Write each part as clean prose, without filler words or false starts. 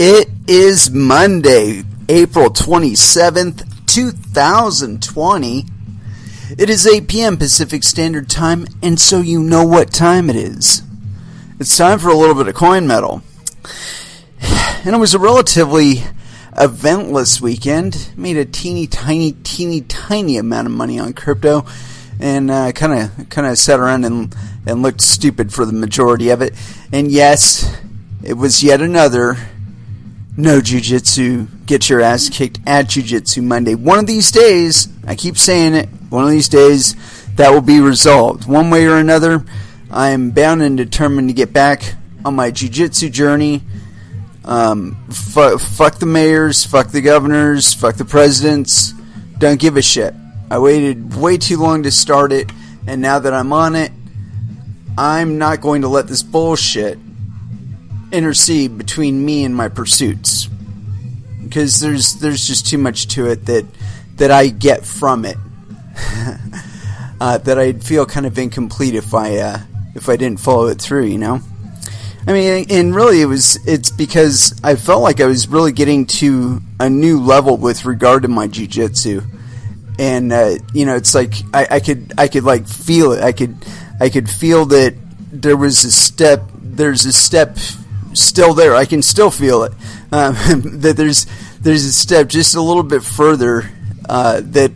It is Monday, April 27th, 2020. It is 8 p.m. Pacific Standard Time, and so you know what time it is. It's time for a little bit of coin metal. And it was a relatively eventless weekend. Made a teeny tiny amount of money on crypto, and kind of sat around and looked stupid for the majority of it. And yes, it was yet another no jiu-jitsu, get your ass kicked at Jiu-Jitsu Monday. One of these days, I keep saying it, one of these days that will be resolved. One way or another, I am bound and determined to get back on my jiu-jitsu journey. Fuck the mayors, fuck the governors, fuck the presidents. Don't give a shit. I waited way too long to start it, and now that I'm on it, I'm not going to let this bullshit intercede between me and my pursuits, because there's just too much to it that I get from it that I'd feel kind of incomplete if I didn't follow it through, you know. I mean, and really it's because I felt like I was really getting to a new level with regard to my jiu-jitsu, and you know, it's like I could like feel it. I could feel that there's a step still there. I can still feel it. That there's a step just a little bit further that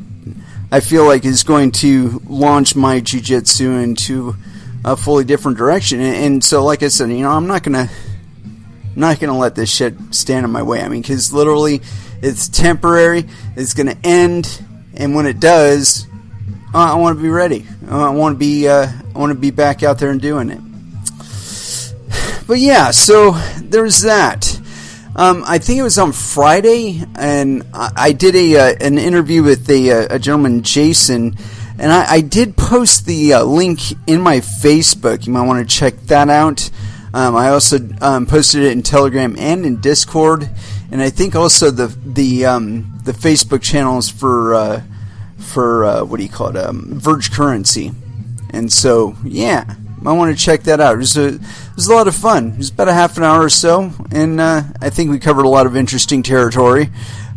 I feel like is going to launch my jiu-jitsu into a fully different direction. And so, like I said, you know, I'm not gonna let this shit stand in my way. I mean, because literally, it's temporary. It's gonna end, and when it does, I want to be ready. I want to be back out there and doing it. But yeah, so there's that. I think it was on Friday, and I did an interview with a gentleman, Jason, and I did post the link in my Facebook. You might want to check that out. I also posted it in Telegram and in Discord, and I think also the Facebook channels for what do you call it, Verge Currency. And so yeah, I want to check that out. It was a lot of fun. It was about a half an hour or so, and I think we covered a lot of interesting territory.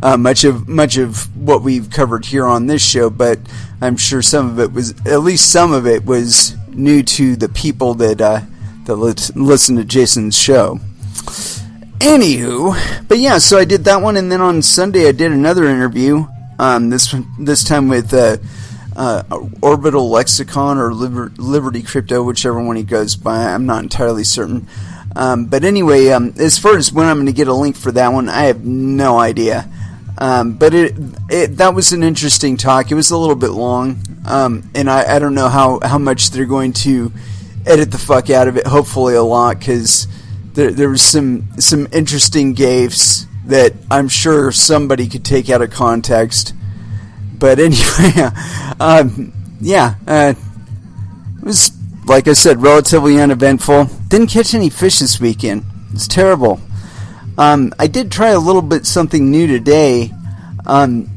Much of what we've covered here on this show, but I'm sure some of it was new to the people that listen to Jason's show. Anywho, but yeah, so I did that one, and then on Sunday I did another interview. This time with Orbital Lexicon or Liberty Crypto, whichever one he goes by. I'm not entirely certain. But anyway, as far as when I'm going to get a link for that one, I have no idea. But that was an interesting talk. It was a little bit long, and I don't know how much they're going to edit the fuck out of it. Hopefully a lot, because there was some interesting gaffes that I'm sure somebody could take out of context. But anyway, it was, like I said, relatively uneventful. Didn't catch any fish this weekend. It's terrible. I did try a little bit something new today, and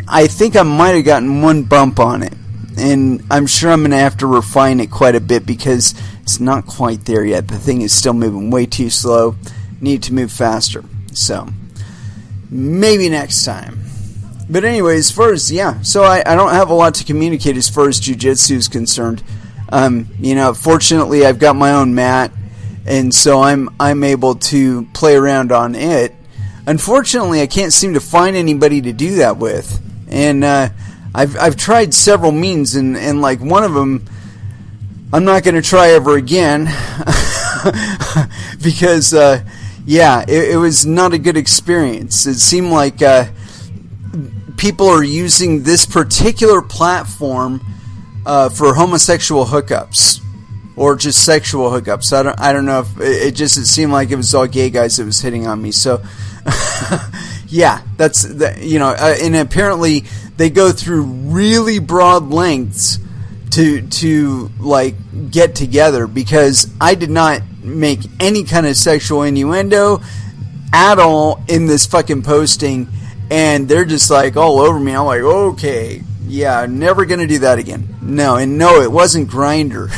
I think I might have gotten one bump on it. And I'm sure I'm going to have to refine it quite a bit, because it's not quite there yet. The thing is still moving way too slow. Need to move faster. So maybe next time. But anyway, as far as, so I don't have a lot to communicate as far as jiu-jitsu is concerned. You know, fortunately I've got my own mat, and so I'm able to play around on it. Unfortunately, I can't seem to find anybody to do that with. And I've tried several means, and like one of them I'm not going to try ever again because it was not a good experience. It seemed like people are using this particular platform for homosexual hookups, or just sexual hookups. I don't know if it seemed like it was all gay guys that was hitting on me. So that's you know, and apparently they go through really broad lengths to like get together, because I did not make any kind of sexual innuendo at all in this fucking posting. And they're just like all over me. I'm like, okay, yeah, never gonna do that again. No, it wasn't Grindr.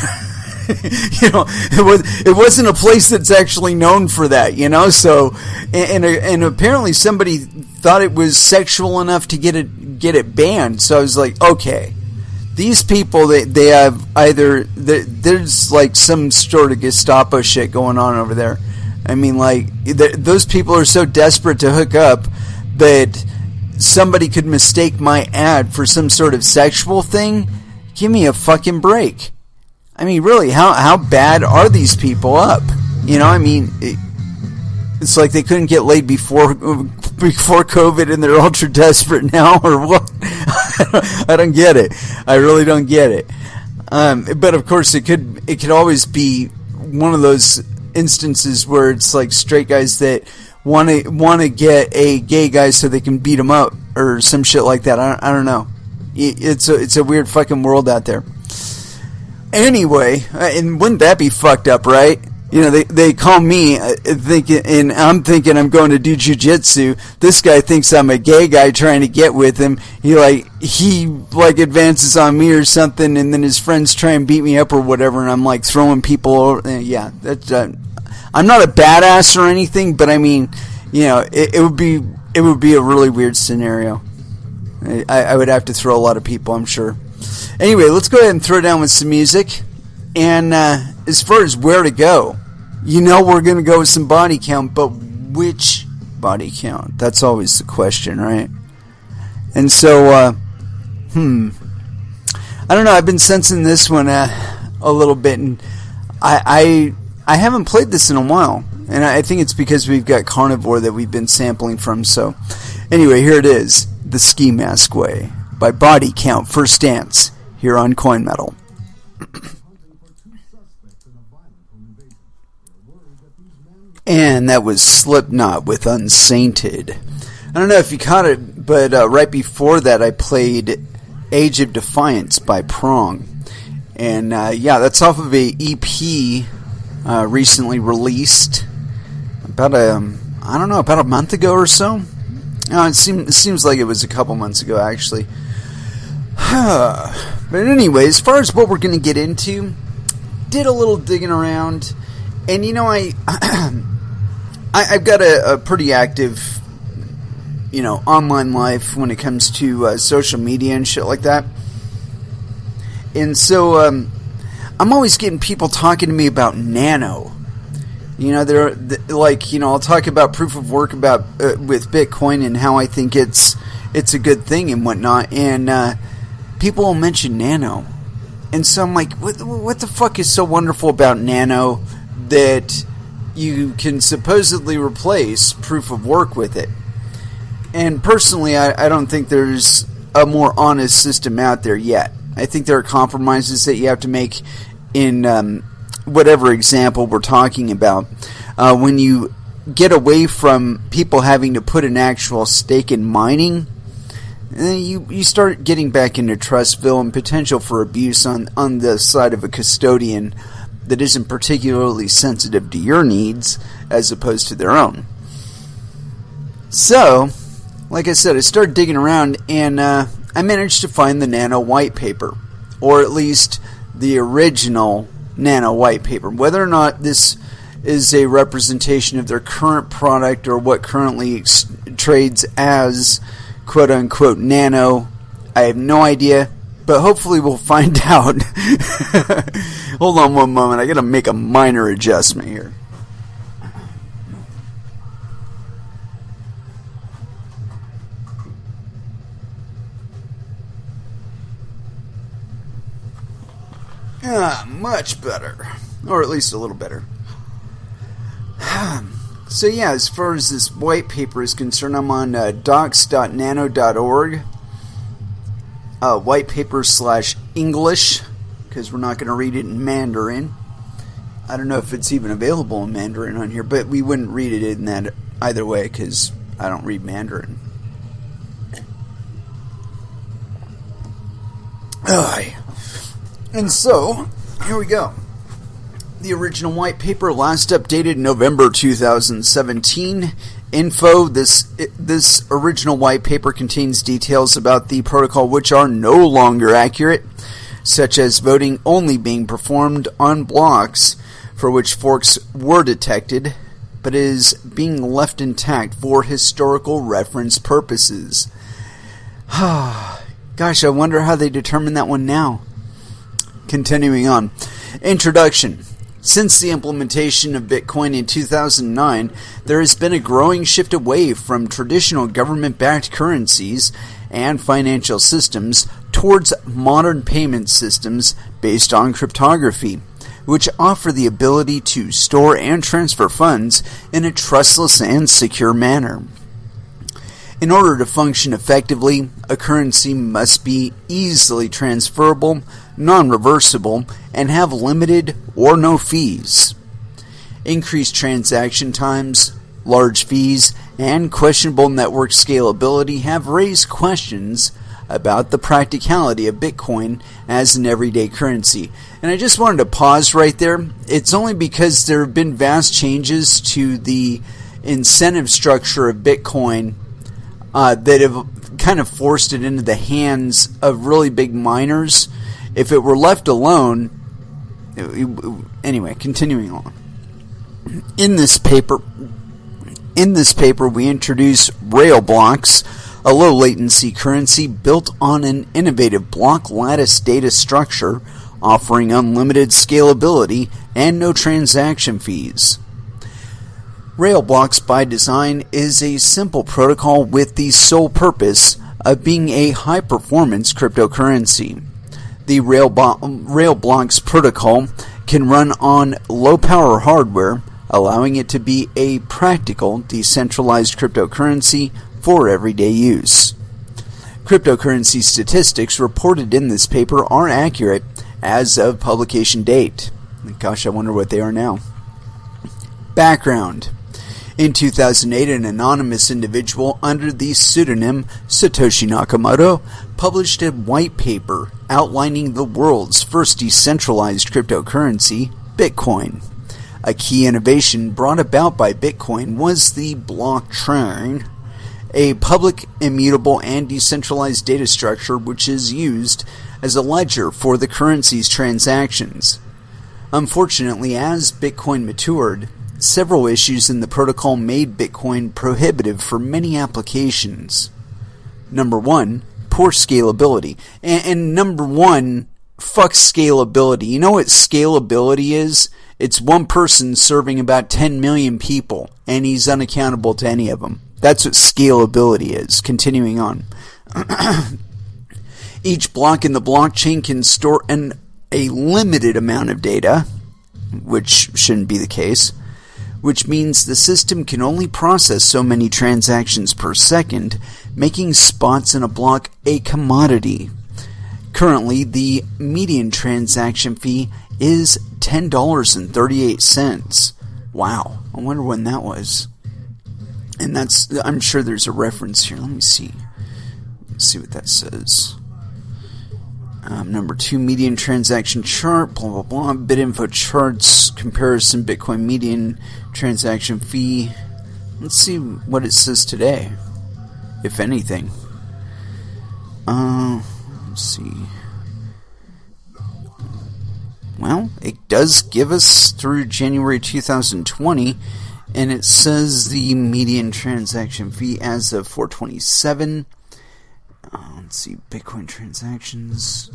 it wasn't a place that's actually known for that, So, and apparently somebody thought it was sexual enough to get it banned. So I was like, okay, these people, they have either there's like some sort of Gestapo shit going on over there. I mean, like those people are so desperate to hook up that somebody could mistake my ad for some sort of sexual thing. Give me a fucking break. I mean, really, how bad are these people up? I mean, it's like they couldn't get laid before COVID and they're ultra desperate now, or what? I don't get it. I really don't get it. But of course, it could always be one of those instances where it's like straight guys that want to get a gay guy so they can beat him up or some shit like that. I don't know. It's a weird fucking world out there. Anyway, and wouldn't that be fucked up, right? They call me thinking, and I'm thinking I'm going to do jujitsu. This guy thinks I'm a gay guy trying to get with him. He advances on me or something, and then his friends try and beat me up or whatever, and I'm like throwing people over. Yeah, that's. I'm not a badass or anything, but I mean, it would be a really weird scenario. I would have to throw a lot of people, I'm sure. Anyway, let's go ahead and throw down with some music. And as far as where to go, we're going to go with some body count, but which body count? That's always the question, right? And so, I don't know. I've been sensing this one a little bit, and I haven't played this in a while, and I think it's because we've got Carnivore that we've been sampling from. So, anyway, here it is, The Ski Mask Way by Body Count, First Dance, here on Coin Metal. And that was Slipknot with Unsainted. I don't know if you caught it, but right before that I played Age of Defiance by Prong. And that's off of a EP recently released about a month ago or so. It seems like it was a couple months ago, actually. But anyway, as far as what we're going to get into, did a little digging around, and I've got a pretty active, online life when it comes to social media and shit like that. And so I'm always getting people talking to me about Nano. They're like, I'll talk about proof of work with Bitcoin and how I think it's a good thing and whatnot. And people will mention Nano. And so I'm like, what the fuck is so wonderful about Nano that you can supposedly replace proof of work with it? And personally, I don't think there's a more honest system out there yet. I think there are compromises that you have to make in whatever example we're talking about. When you get away from people having to put an actual stake in mining, you start getting back into Trustville and potential for abuse on the side of a custodian that isn't particularly sensitive to your needs as opposed to their own. So, like I said, I started digging around, and I managed to find the Nano white paper, or at least the original Nano white paper. Whether or not this is a representation of their current product or what currently trades as quote-unquote Nano, I have no idea, but hopefully we'll find out. Hold on one moment, I gotta make a minor adjustment here. Much better. Or at least a little better. So yeah, as far as this white paper is concerned, I'm on docs.nano.org. White paper /English, because we're not going to read it in Mandarin. I don't know if it's even available in Mandarin on here, but we wouldn't read it in that either way, because I don't read Mandarin. And so, here we go. The original white paper, last updated November 2017. Info, this original white paper contains details about the protocol which are no longer accurate. such as voting only being performed on blocks for which forks were detected, but is being left intact for historical reference purposes. Gosh, I wonder how they determine that one now. Continuing on. Introduction. Since the implementation of Bitcoin in 2009, there has been a growing shift away from traditional government-backed currencies and financial systems towards modern payment systems based on cryptography, which offer the ability to store and transfer funds in a trustless and secure manner. In order to function effectively, a currency must be easily transferable, non-reversible, and have limited or no fees. Increased transaction times, large fees, and questionable network scalability have raised questions about the practicality of Bitcoin as an everyday currency. And I just wanted to pause right there. It's only because there have been vast changes to the incentive structure of Bitcoin that have kind of forced it into the hands of really big miners. If it were left alone, anyway, continuing on. In this paper, we introduce RaiBlocks, a low latency currency built on an innovative block lattice data structure, offering unlimited scalability and no transaction fees. RaiBlocks by design is a simple protocol with the sole purpose of being a high-performance cryptocurrency. The RaiBlocks protocol can run on low-power hardware, allowing it to be a practical, decentralized cryptocurrency for everyday use. Cryptocurrency statistics reported in this paper are accurate as of publication date. Gosh, I wonder what they are now. Background. In 2008, an anonymous individual under the pseudonym Satoshi Nakamoto published a white paper outlining the world's first decentralized cryptocurrency, Bitcoin. A key innovation brought about by Bitcoin was the blockchain, a public, immutable, and decentralized data structure which is used as a ledger for the currency's transactions. Unfortunately, as Bitcoin matured, several issues in the protocol made Bitcoin prohibitive for many applications. Number one, poor scalability. And number one, fuck scalability. You know what scalability is? It's one person serving about 10 million people, and he's unaccountable to any of them. That's what scalability is. Continuing on. Each block in the blockchain can store a limited amount of data, which shouldn't be the case, which means the system can only process so many transactions per second, making spots in a block a commodity. Currently, the median transaction fee is $10.38. Wow, I wonder when that was. And I'm sure there's a reference here. Let me see. Let's see what that says. Number 2, median transaction chart, blah, blah, blah. BitInfo charts, comparison, Bitcoin median transaction fee. Let's see what it says today, if anything. Let's see. Well, it does give us through January 2020, and it says the median transaction fee as of 4/27. Let's see, Bitcoin transactions.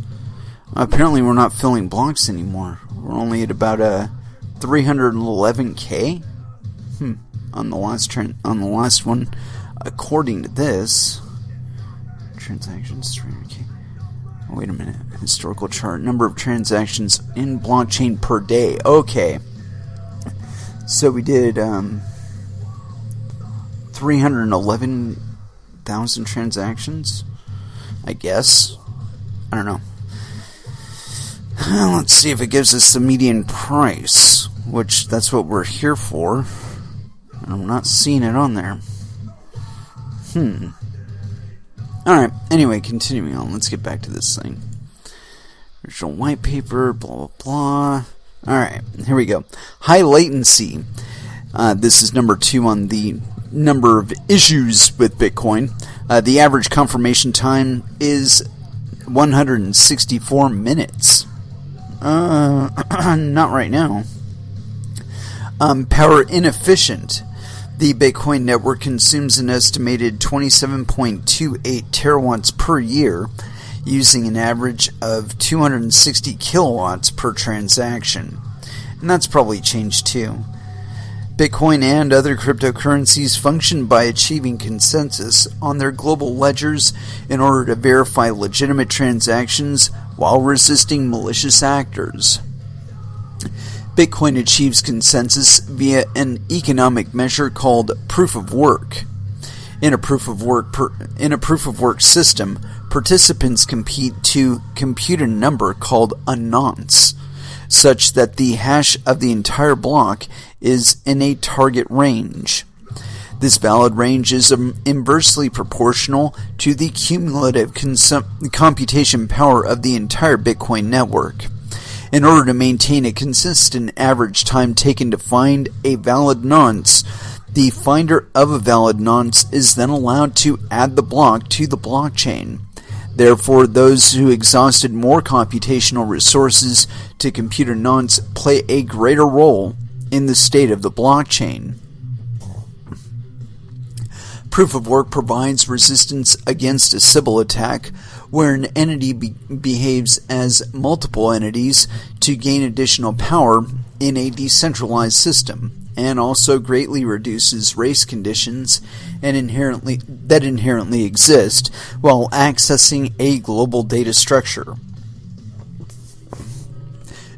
Apparently, we're not filling blocks anymore. We're only at about 311K. On the last one, according to this, transactions 300K. Oh, wait a minute, historical chart, number of transactions in blockchain per day. Okay, so we did 311,000 transactions. I guess. I don't know. Let's see if it gives us the median price, which that's what we're here for. I'm not seeing it on there. Alright, anyway, continuing on. Let's get back to this thing. Original white paper, blah, blah, blah. Alright, here we go. High latency. This is number 2 on the number of issues with Bitcoin. The average confirmation time is 164 minutes. Not right now. Power inefficient. The Bitcoin network consumes an estimated 27.28 terawatts per year, using an average of 260 kilowatts per transaction. And that's probably changed too. Bitcoin and other cryptocurrencies function by achieving consensus on their global ledgers in order to verify legitimate transactions while resisting malicious actors. Bitcoin achieves consensus via an economic measure called proof of work. In a proof of work system, participants compete to compute a number called a nonce, such that the hash of the entire block is in a target range. This valid range is inversely proportional to the cumulative computation power of the entire Bitcoin network. In order to maintain a consistent average time taken to find a valid nonce, the finder of a valid nonce is then allowed to add the block to the blockchain. Therefore, those who exhausted more computational resources to compute a nonce play a greater role in the state of the blockchain. Proof of work provides resistance against a Sybil attack, where an entity behaves as multiple entities to gain additional power in a decentralized system, and also greatly reduces race conditions that inherently exist while accessing a global data structure.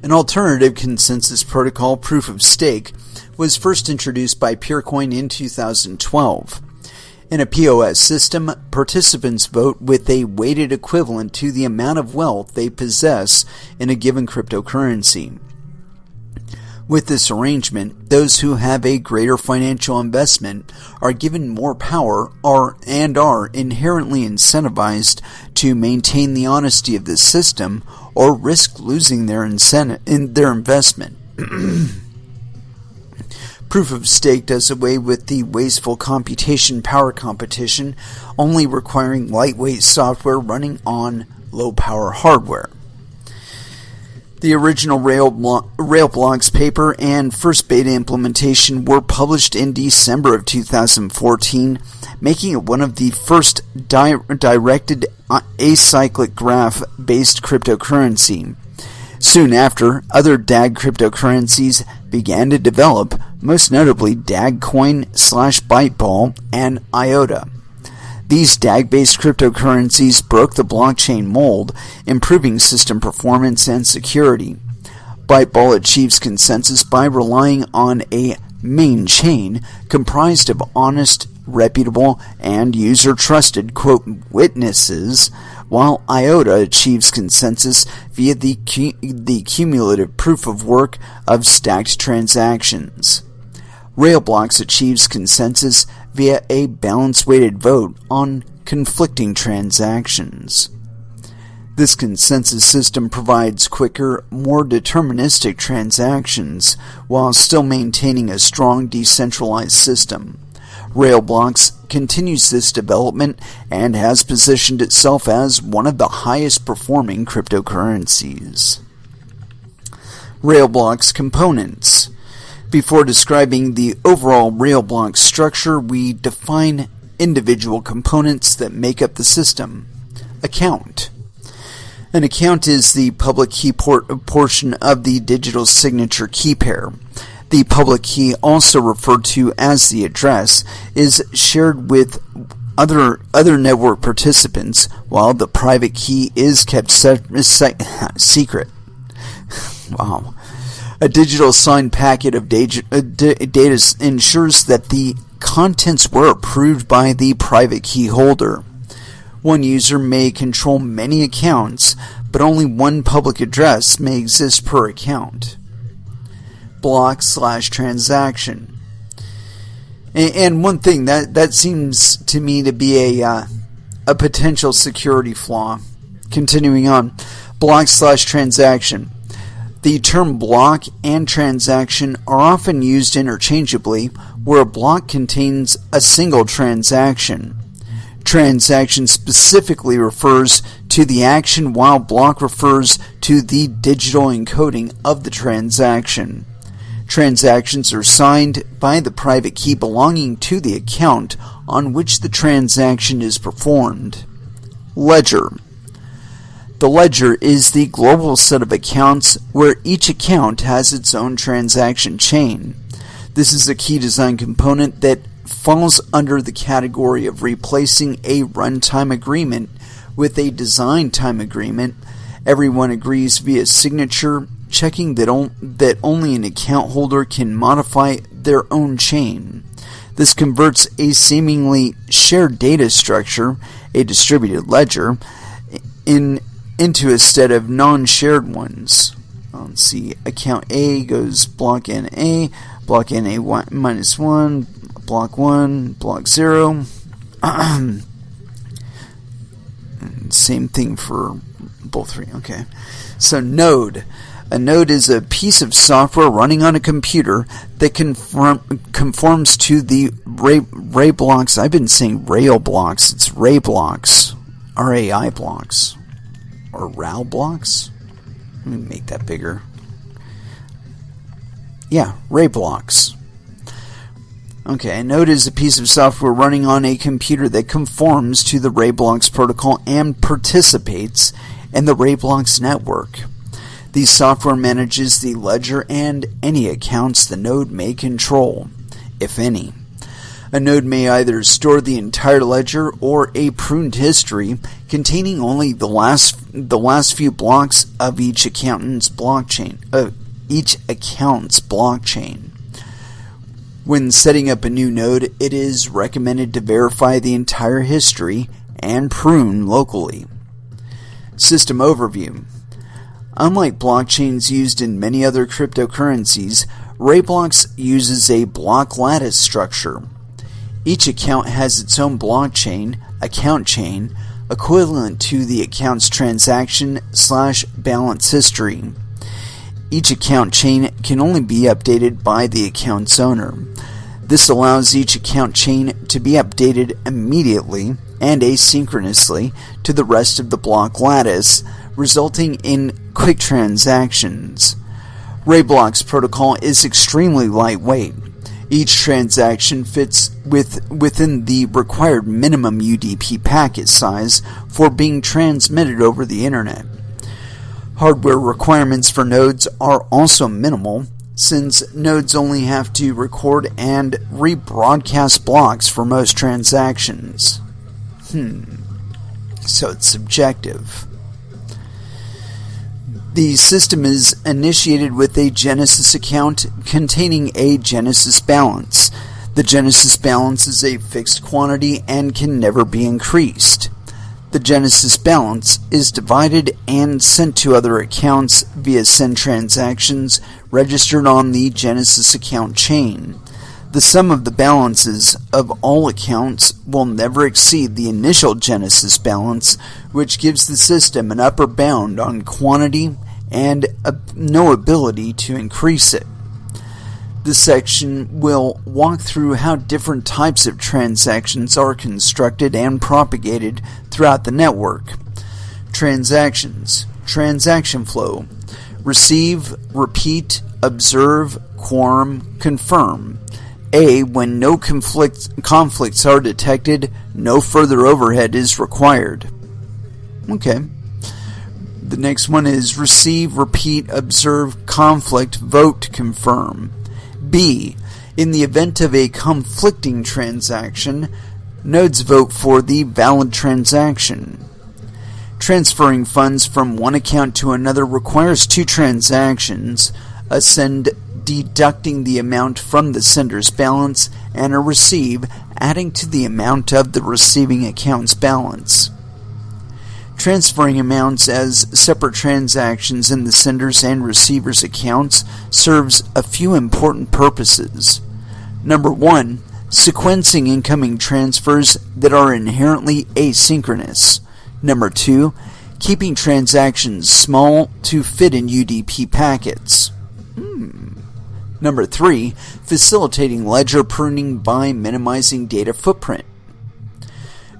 An alternative consensus protocol, proof of stake, was first introduced by Purecoin in 2012. In a POS system, participants vote with a weighted equivalent to the amount of wealth they possess in a given cryptocurrency. With this arrangement, those who have a greater financial investment are given more power and are inherently incentivized to maintain the honesty of the system or risk losing their investment. Proof of stake does away with the wasteful computation power competition, only requiring lightweight software running on low-power hardware. The original RaiBlocks paper and first beta implementation were published in December of 2014, making it one of the first directed acyclic graph-based cryptocurrency. Soon after, other DAG cryptocurrencies began to develop, most notably DAGcoin/Byteball and IOTA. These DAG-based cryptocurrencies broke the blockchain mold, improving system performance and security. Byteball achieves consensus by relying on a main chain comprised of honest, reputable, and user-trusted, quote, witnesses, while IOTA achieves consensus via the cumulative proof of work of stacked transactions. RaiBlocks achieves consensus via a balance-weighted vote on conflicting transactions. This consensus system provides quicker, more deterministic transactions while still maintaining a strong decentralized system. RaiBlocks continues this development and has positioned itself as one of the highest performing cryptocurrencies. RaiBlocks components. Before describing the overall RaiBlocks structure, we define individual components that make up the system. Account. An account is the public key portion of the digital signature key pair. The public key, also referred to as the address, is shared with other network participants, while the private key is kept secret. Wow. A digital signed packet of data ensures that the contents were approved by the private key holder. One user may control many accounts, but only one public address may exist per account. Block/transaction. And one thing that seems to me to be a potential security flaw. Continuing on, block/transaction. The term block and transaction are often used interchangeably, where a block contains a single transaction. Transaction specifically refers to the action, while block refers to the digital encoding of the transaction. Transactions are signed by the private key belonging to the account on which the transaction is performed. Ledger. The ledger is the global set of accounts where each account has its own transaction chain. This is a key design component that falls under the category of replacing a runtime agreement with a design time agreement. Everyone agrees via signature, checking that only an account holder can modify their own chain. This converts a seemingly shared data structure, a distributed ledger, into a set of non-shared ones. Let's see, account A goes block NA minus 1, block 1, block 0. Same thing for both three. Okay. So node. A node is a piece of software running on a computer that conforms to the RaiBlocks. I've been saying RaiBlocks. It's RaiBlocks. RAI blocks. Or RAL blocks? Let me make that bigger. Yeah, RaiBlocks. Okay, a node is a piece of software running on a computer that conforms to the RaiBlocks protocol and participates in the RaiBlocks network. The software manages the ledger and any accounts the node may control, if any. A node may either store the entire ledger or a pruned history containing only the last few blocks of each account's blockchain. When setting up a new node, it is recommended to verify the entire history and prune locally. System overview. Unlike blockchains used in many other cryptocurrencies, RaiBlocks uses a block lattice structure. Each account has its own blockchain, account chain, equivalent to the account's transaction/balance history. Each account chain can only be updated by the account's owner. This allows each account chain to be updated immediately and asynchronously to the rest of the block lattice, resulting in quick transactions. RaiBlocks protocol is extremely lightweight. Each transaction fits within the required minimum UDP packet size for being transmitted over the internet. Hardware requirements for nodes are also minimal, since nodes only have to record and rebroadcast blocks for most transactions. So it's subjective. The system is initiated with a Genesis account containing a Genesis balance. The Genesis balance is a fixed quantity and can never be increased. The Genesis balance is divided and sent to other accounts via send transactions registered on the Genesis account chain. The sum of the balances of all accounts will never exceed the initial Genesis balance, which gives the system an upper bound on quantity and no ability to increase it. This section will walk through how different types of transactions are constructed and propagated throughout the network. Transactions. Transaction flow. Receive, repeat, observe, quorum, confirm. A. When no conflicts are detected, no further overhead is required. Okay. The next one is receive, repeat, observe, conflict, vote, confirm. B. In the event of a conflicting transaction, nodes vote for the valid transaction. Transferring funds from one account to another requires two transactions, a send deducting the amount from the sender's balance, and a receive adding to the amount of the receiving account's balance. Transferring amounts as separate transactions in the sender's and receiver's accounts serves a few important purposes. Number 1, sequencing incoming transfers that are inherently asynchronous. Number 2, keeping transactions small to fit in UDP packets. Number 3, facilitating ledger pruning by minimizing data footprint.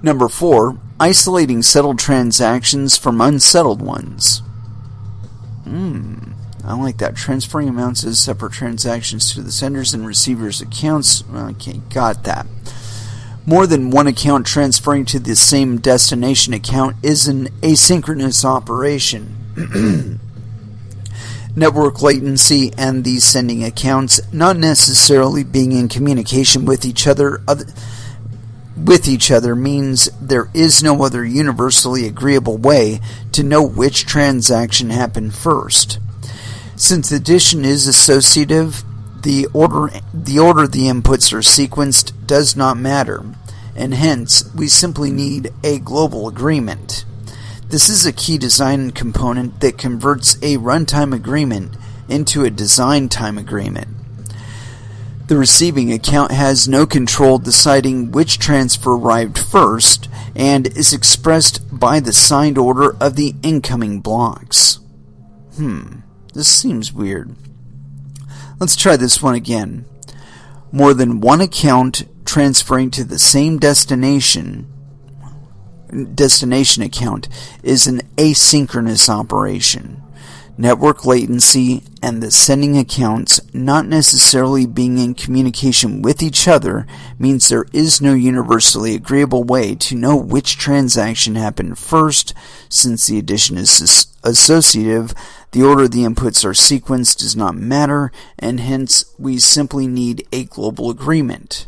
Number 4, isolating settled transactions from unsettled ones. I like that. Transferring amounts as separate transactions to the senders and receivers' accounts. Okay, got that. More than one account transferring to the same destination account is an asynchronous operation. Network latency and these sending accounts not necessarily being in communication with each other means there is no other universally agreeable way to know which transaction happened first. Since addition is associative, the order the inputs are sequenced does not matter, and hence we simply need a global agreement. This is a key design component that converts a runtime agreement into a design time agreement. The receiving account has no control deciding which transfer arrived first and is expressed by the signed order of the incoming blocks. This seems weird. Let's try this one again. More than one account transferring to the same destination account is an asynchronous operation. Network latency and the sending accounts not necessarily being in communication with each other means there is no universally agreeable way to know which transaction happened first. Since the addition is associative, the order the inputs are sequenced does not matter, and hence we simply need a global agreement.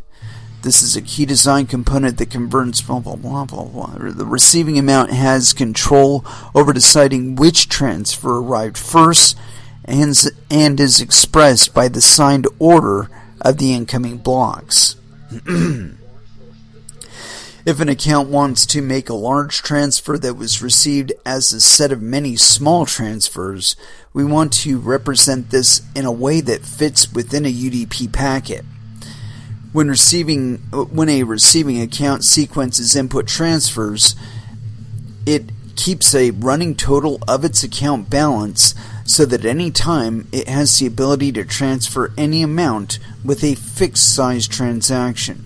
This is a key design component that converts blah blah blah blah blah. The receiving amount has control over deciding which transfer arrived first and is expressed by the signed order of the incoming blocks. If an account wants to make a large transfer that was received as a set of many small transfers, we want to represent this in a way that fits within a UDP packet. When a receiving account sequences input transfers, it keeps a running total of its account balance so that any time it has the ability to transfer any amount with a fixed size transaction.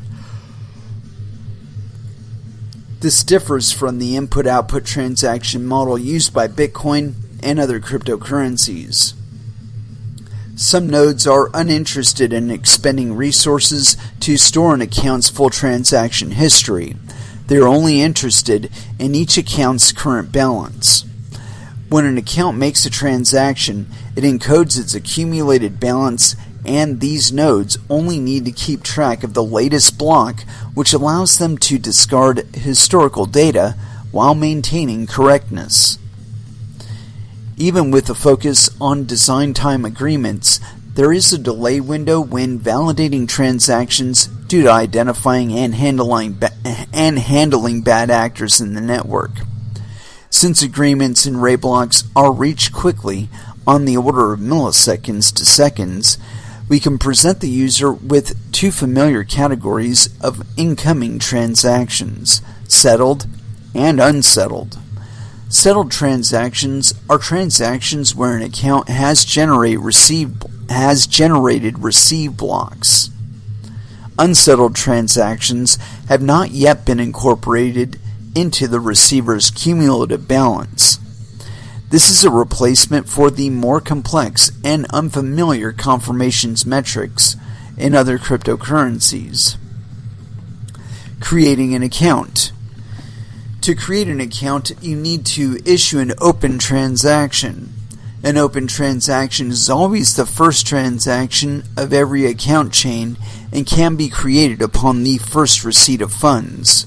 This differs from the input-output transaction model used by Bitcoin and other cryptocurrencies. Some nodes are uninterested in expending resources to store an account's full transaction history. They are only interested in each account's current balance. When an account makes a transaction, it encodes its accumulated balance, and these nodes only need to keep track of the latest block, which allows them to discard historical data while maintaining correctness. Even with a focus on design time agreements, there is a delay window when validating transactions due to identifying and handling bad actors in the network. Since agreements in RaiBlocks are reached quickly, on the order of milliseconds to seconds, we can present the user with two familiar categories of incoming transactions: settled and unsettled. Settled transactions are transactions where an account has generated receive blocks. Unsettled transactions have not yet been incorporated into the receiver's cumulative balance. This is a replacement for the more complex and unfamiliar confirmations metrics in other cryptocurrencies. Creating an account. To create an account, you need to issue an open transaction. An open transaction is always the first transaction of every account chain and can be created upon the first receipt of funds.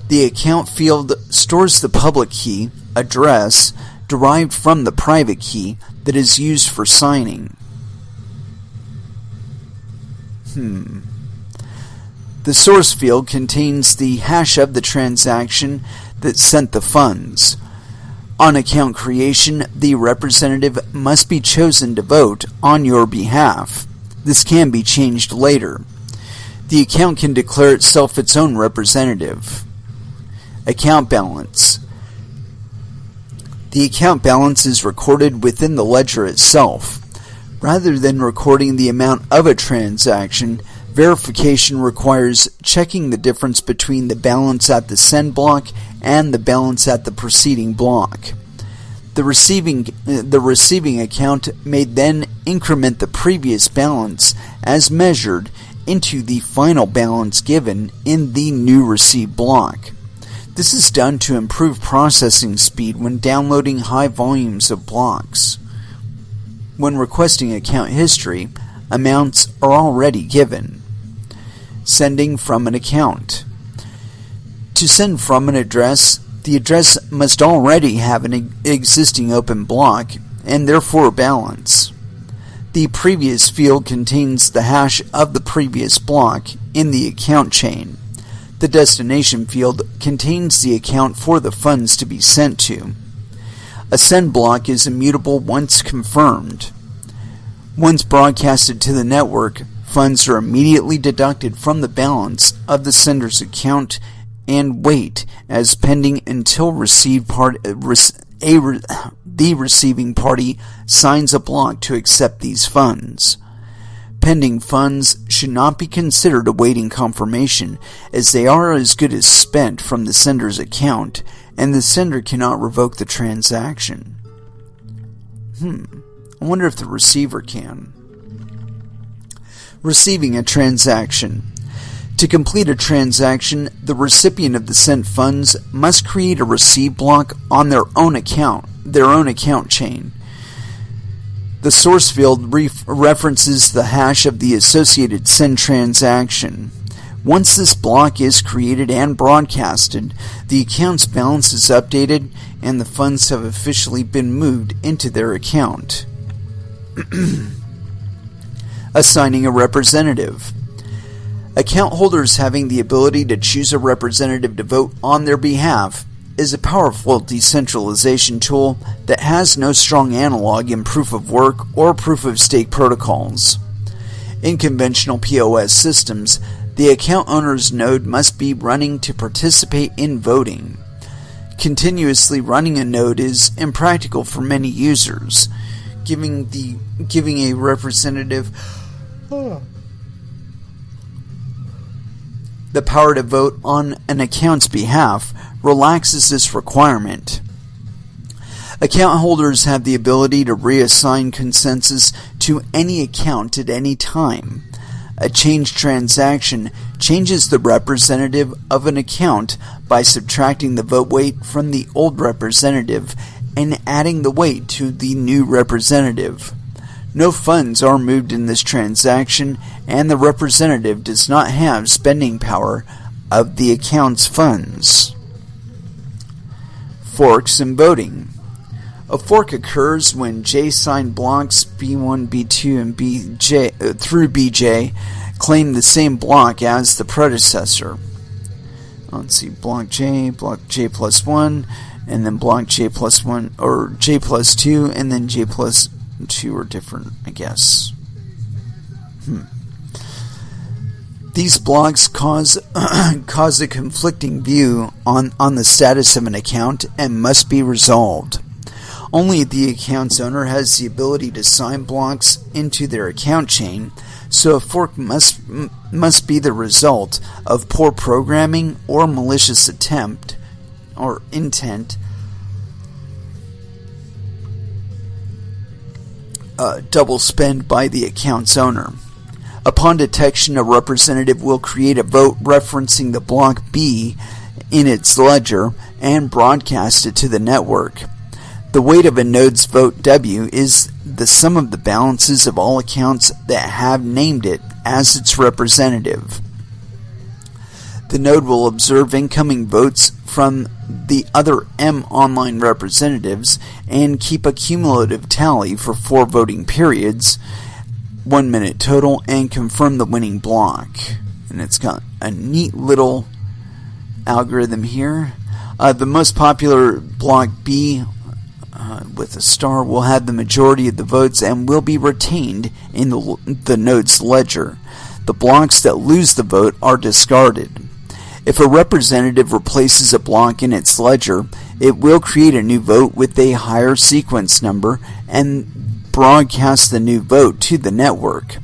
The account field stores the public key, address, derived from the private key that is used for signing. The source field contains the hash of the transaction that sent the funds. On account creation, the representative must be chosen to vote on your behalf. This can be changed later. The account can declare itself its own representative. Account balance. The account balance is recorded within the ledger itself. Rather than recording the amount of a transaction, Verification requires checking the difference between the balance at the send block and the balance at the preceding block. The receiving account may then increment the previous balance as measured into the final balance given in the new received block. This is done to improve processing speed when downloading high volumes of blocks. When requesting account history, amounts are already given. Sending from an account. To send from an address, the address must already have an existing open block and therefore a balance. The previous field contains the hash of the previous block in the account chain. The destination field contains the account for the funds to be sent to. A send block is immutable once confirmed. Once broadcasted to the network, funds are immediately deducted from the balance of the sender's account and wait as pending until the receiving party signs a block to accept these funds. Pending funds should not be considered awaiting confirmation, as they are as good as spent from the sender's account, and the sender cannot revoke the transaction. I wonder if the receiver can. Receiving a transaction. To complete a transaction, the recipient of the sent funds must create a receive block on their own account chain. The source field references the hash of the associated send transaction. Once this block is created and broadcasted, the account's balance is updated and the funds have officially been moved into their account. Assigning a representative. Account holders having the ability to choose a representative to vote on their behalf is a powerful decentralization tool that has no strong analog in proof of work or proof of stake protocols. In conventional POS systems, the account owner's node must be running to participate in voting. Continuously running a node is impractical for many users. Giving a representative the power to vote on an account's behalf relaxes this requirement. Account holders have the ability to reassign consensus to any account at any time. A change transaction changes the representative of an account by subtracting the vote weight from the old representative and adding the weight to the new representative. No funds are moved in this transaction, and the representative does not have spending power of the account's funds. Forks and voting. A fork occurs when J-signed blocks B1, B2, and BJ through BJ claim the same block as the predecessor. Let's see, block J plus 1, and then block J plus 1, or J plus 2, and then J plus 2 are different, I guess. These blocks cause a conflicting view on the status of an account and must be resolved. Only the account's owner has the ability to sign blocks into their account chain, so a fork must be the result of poor programming or malicious attempt or intent, double spend by the account's owner. Upon detection, a representative will create a vote referencing the block B in its ledger and broadcast it to the network. The weight of a node's vote W is the sum of the balances of all accounts that have named it as its representative. The node will observe incoming votes from the other M online representatives and keep a cumulative tally for 4 voting periods, 1 minute total, and confirm the winning block. And it's got a neat little algorithm here. The most popular block B with a star will have the majority of the votes and will be retained in the node's ledger. The blocks that lose the vote are discarded. If a representative replaces a block in its ledger, it will create a new vote with a higher sequence number and broadcast the new vote to the network.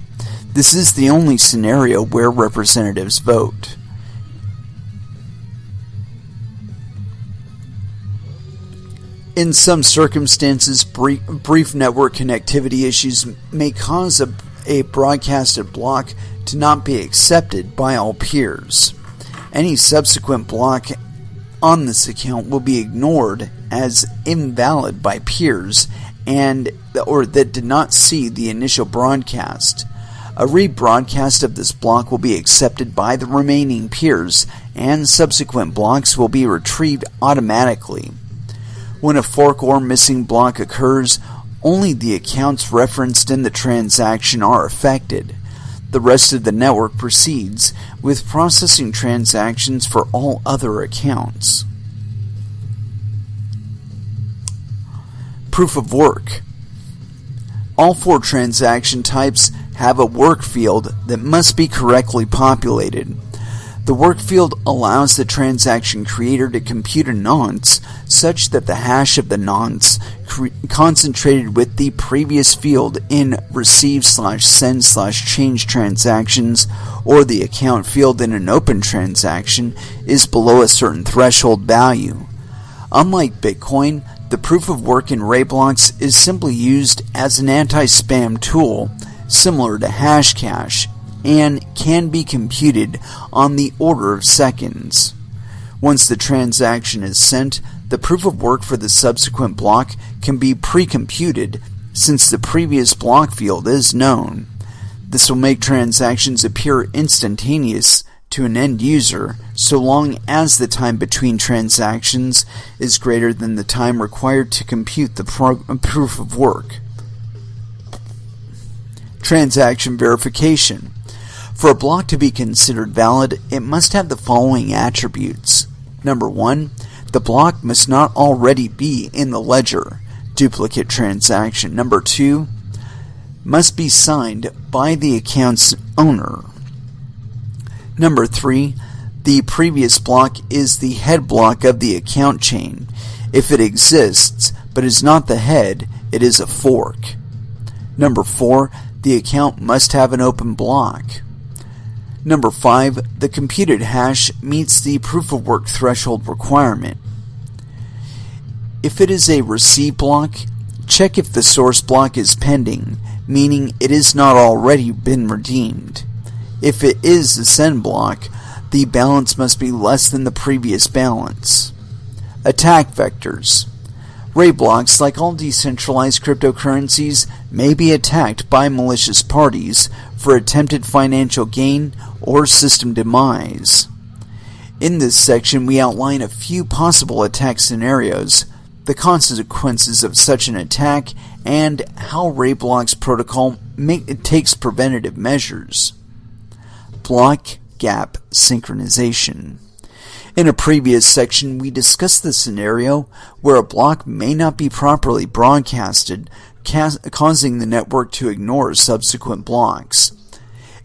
This is the only scenario where representatives vote. In some circumstances, brief network connectivity issues may cause a broadcasted block to not be accepted by all peers. Any subsequent block on this account will be ignored as invalid by peers or that did not see the initial broadcast. A rebroadcast of this block will be accepted by the remaining peers, and subsequent blocks will be retrieved automatically. When a fork or missing block occurs, only the accounts referenced in the transaction are affected. The rest of the network proceeds with processing transactions for all other accounts. Proof of work. All 4 transaction types have a work field that must be correctly populated. The work field allows the transaction creator to compute a nonce such that the hash of the nonce concentrated with the previous field in receive/send/change transactions or the account field in an open transaction is below a certain threshold value. Unlike Bitcoin, the proof of work in RaiBlocks is simply used as an anti-spam tool similar to Hashcash and can be computed on the order of seconds. Once the transaction is sent, the proof of work for the subsequent block can be pre-computed since the previous block field is known. This will make transactions appear instantaneous to an end user so long as the time between transactions is greater than the time required to compute the proof of work. Transaction verification. For a block to be considered valid, it must have the following attributes. Number 1, the block must not already be in the ledger. Duplicate transaction. Number 2, must be signed by the account's owner. Number 3, the previous block is the head block of the account chain. If it exists but is not the head, it is a fork. Number 4, the account must have an open block. Number 5, the computed hash meets the proof of work threshold requirement. If it is a receive block, check if the source block is pending, meaning it has not already been redeemed. If it is a send block, the balance must be less than the previous balance. Attack vectors. RaiBlocks, like all decentralized cryptocurrencies, may be attacked by malicious parties for attempted financial gain or system demise. In this section, we outline a few possible attack scenarios, the consequences of such an attack, and how RaiBlocks protocol takes preventative measures. Block gap synchronization. In a previous section, we discussed the scenario where a block may not be properly broadcasted, causing the network to ignore subsequent blocks.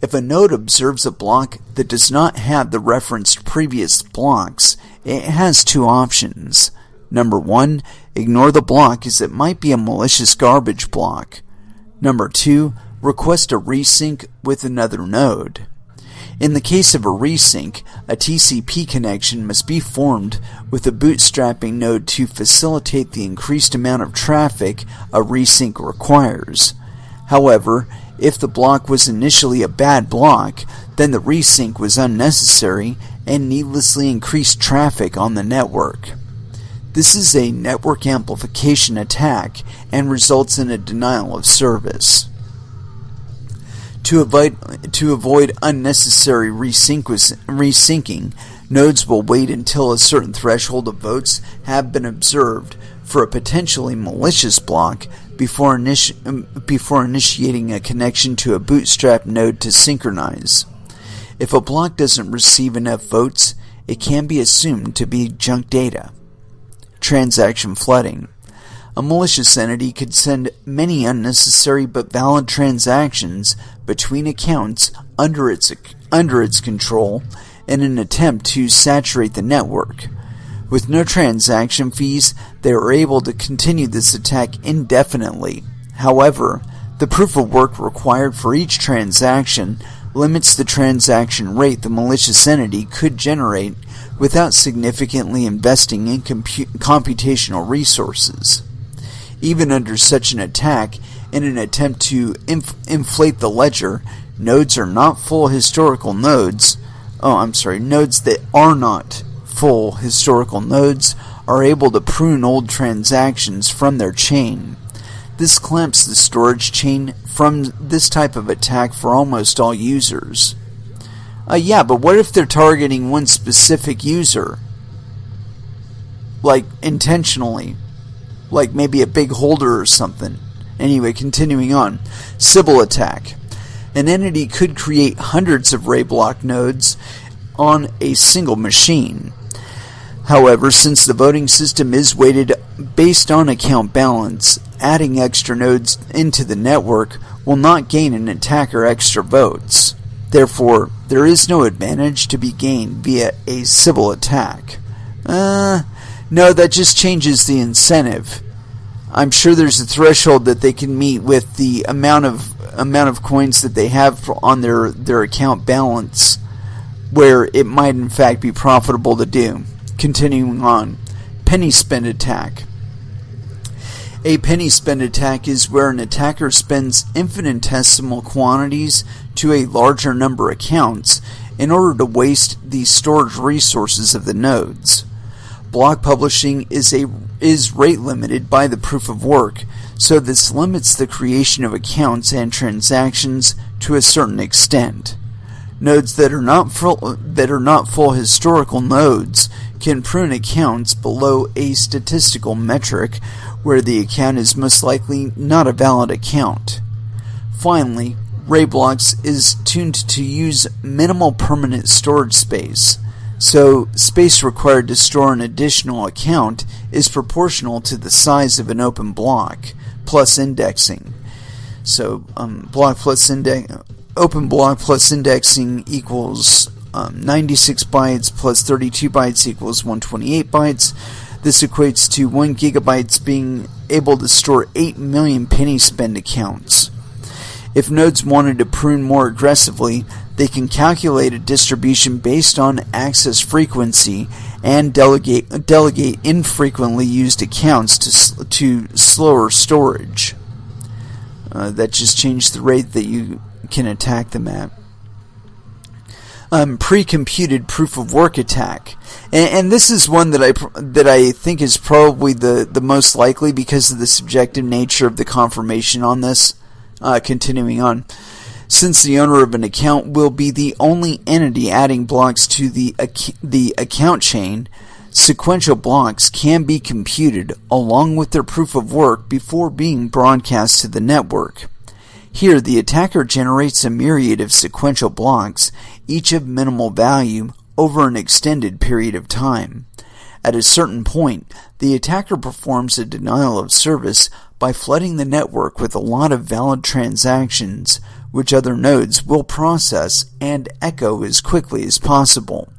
If a node observes a block that does not have the referenced previous blocks, it has 2 options. Number 1, ignore the block as it might be a malicious garbage block. Number 2, request a resync with another node. In the case of a resync, a TCP connection must be formed with a bootstrapping node to facilitate the increased amount of traffic a resync requires. However, if the block was initially a bad block, then the resync was unnecessary and needlessly increased traffic on the network. This is a network amplification attack and results in a denial of service. To avoid unnecessary resyncing, nodes will wait until a certain threshold of votes have been observed for a potentially malicious block before initiating a connection to a bootstrap node to synchronize. If a block doesn't receive enough votes, it can be assumed to be junk data. Transaction flooding. A malicious entity could send many unnecessary but valid transactions between accounts under its control in an attempt to saturate the network. With no transaction fees, they are able to continue this attack indefinitely. However, The proof of work required for each transaction limits the transaction rate the malicious entity could generate without significantly investing in computational resources. Even under such an attack, in an attempt to inflate the ledger, nodes that are not full historical nodes are able to prune old transactions from their chain. This clamps the storage chain from this type of attack for almost all users. Yeah, but what if they're targeting one specific user? Like, intentionally. Like maybe a big holder or something. Anyway, continuing on. Sybil attack. An entity could create hundreds of RaiBlock nodes on a single machine. However, since the voting system is weighted based on account balance, adding extra nodes into the network will not gain an attacker extra votes. Therefore, there is no advantage to be gained via a Sybil attack. No, that just changes the incentive. I'm sure there's a threshold that they can meet with the amount of coins that they have on their account balance, where it might in fact be profitable to do. Continuing on, penny spend attack. A penny spend attack is where an attacker spends infinitesimal quantities to a larger number of accounts in order to waste the storage resources of the nodes. Block publishing is rate limited by the proof of work, so this limits the creation of accounts and transactions to a certain extent. Nodes that are not full historical nodes can prune accounts below a statistical metric where the account is most likely not a valid account. Finally, RaiBlocks is tuned to use minimal permanent storage space, so space required to store an additional account is proportional to the size of an open block plus indexing. So open block plus indexing equals 96 bytes plus 32 bytes equals 128 bytes. This equates to 1 gigabyte being able to store 8 million penny spend accounts. If nodes wanted to prune more aggressively, they can calculate a distribution based on access frequency and delegate infrequently used accounts to slower storage. That just changed the rate that you can attack them at. Pre-computed proof of work attack, and this is one that I think is probably the most likely because of the subjective nature of the confirmation on this. Continuing on, since the owner of an account will be the only entity adding blocks to the account chain, sequential blocks can be computed along with their proof of work before being broadcast to the network. Here, the attacker generates a myriad of sequential blocks, each of minimal value, over an extended period of time. At a certain point, the attacker performs a denial of service by flooding the network with a lot of valid transactions, which other nodes will process and echo as quickly as possible.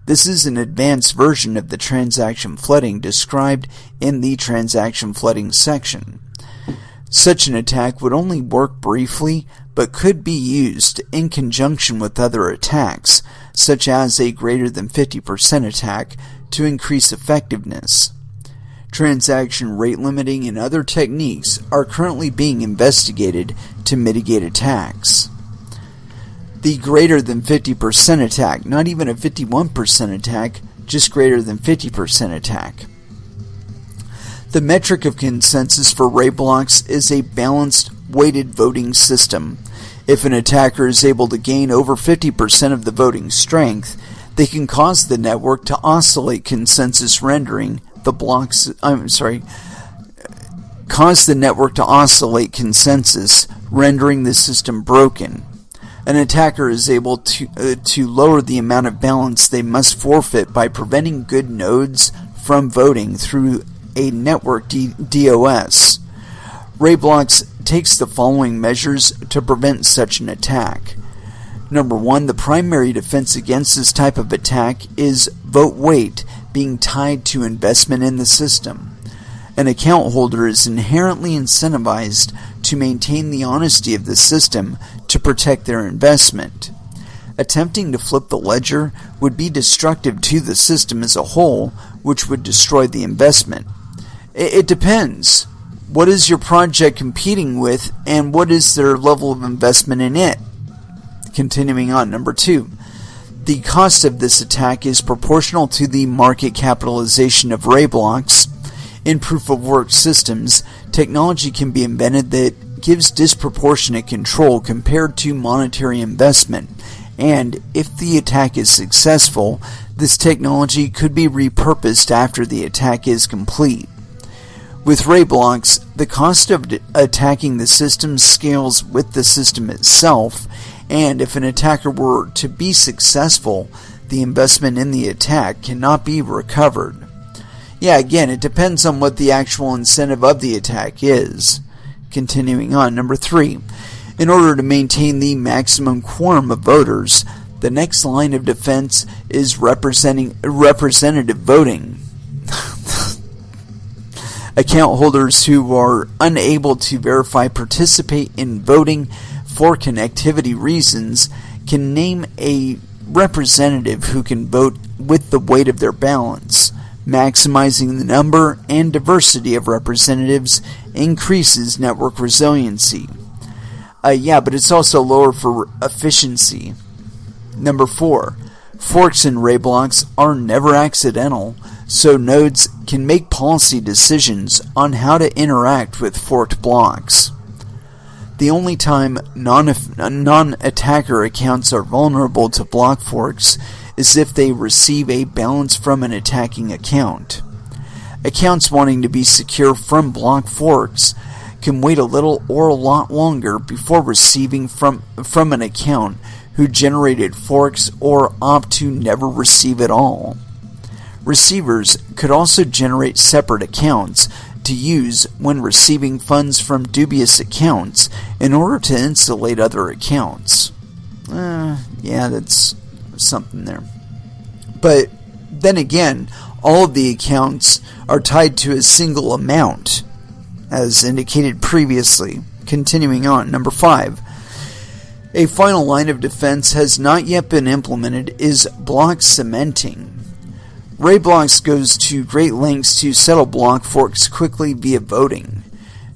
This is an advanced version of the transaction flooding described in the transaction flooding section. Such an attack would only work briefly, but could be used in conjunction with other attacks, such as a greater than 50% attack, to increase effectiveness. Transaction rate limiting and other techniques are currently being investigated to mitigate attacks. The greater than 50% attack, not even a 51% attack, just greater than 50% attack. The metric of consensus for RaiBlocks is a balanced, weighted voting system. If an attacker is able to gain over 50% of the voting strength, they can cause the network to oscillate consensus, rendering the blocks. Cause the network to oscillate consensus, rendering the system broken. An attacker is able to lower the amount of balance they must forfeit by preventing good nodes from voting through a network DOS. RaiBlocks takes the following measures to prevent such an attack. Number 1, the primary defense against this type of attack is vote weight being tied to investment in the system. An account holder is inherently incentivized to maintain the honesty of the system to protect their investment. Attempting to flip the ledger would be destructive to the system as a whole, which would destroy the investment. It depends. What is your project competing with, and what is their level of investment in it? Continuing on, number 2. The cost of this attack is proportional to the market capitalization of RaiBlocks. In proof-of-work systems, technology can be invented that gives disproportionate control compared to monetary investment, and if the attack is successful, this technology could be repurposed after the attack is complete. With RaiBlocks, the cost of attacking the system scales with the system itself, and if an attacker were to be successful, the investment in the attack cannot be recovered. Yeah, again, it depends on what the actual incentive of the attack is. Continuing on, number 3. In order to maintain the maximum quorum of voters, the next line of defense is representative voting. Account holders who are unable to verify participate in voting for connectivity reasons can name a representative who can vote with the weight of their balance. Maximizing the number and diversity of representatives increases network resiliency. But it's also lower for efficiency. Number 4. Forks in RaiBlocks are never accidental, so nodes can make policy decisions on how to interact with forked blocks. The only time non-attacker accounts are vulnerable to block forks is if they receive a balance from an attacking account. Accounts wanting to be secure from block forks can wait a little or a lot longer before receiving from an account who generated forks or opt to never receive at all. Receivers could also generate separate accounts to use when receiving funds from dubious accounts in order to insulate other accounts. That's something there. But then again, all of the accounts are tied to a single amount, as indicated previously. Continuing on, number 5. A final line of defense has not yet been implemented is block cementing. RaiBlocks goes to great lengths to settle block forks quickly via voting.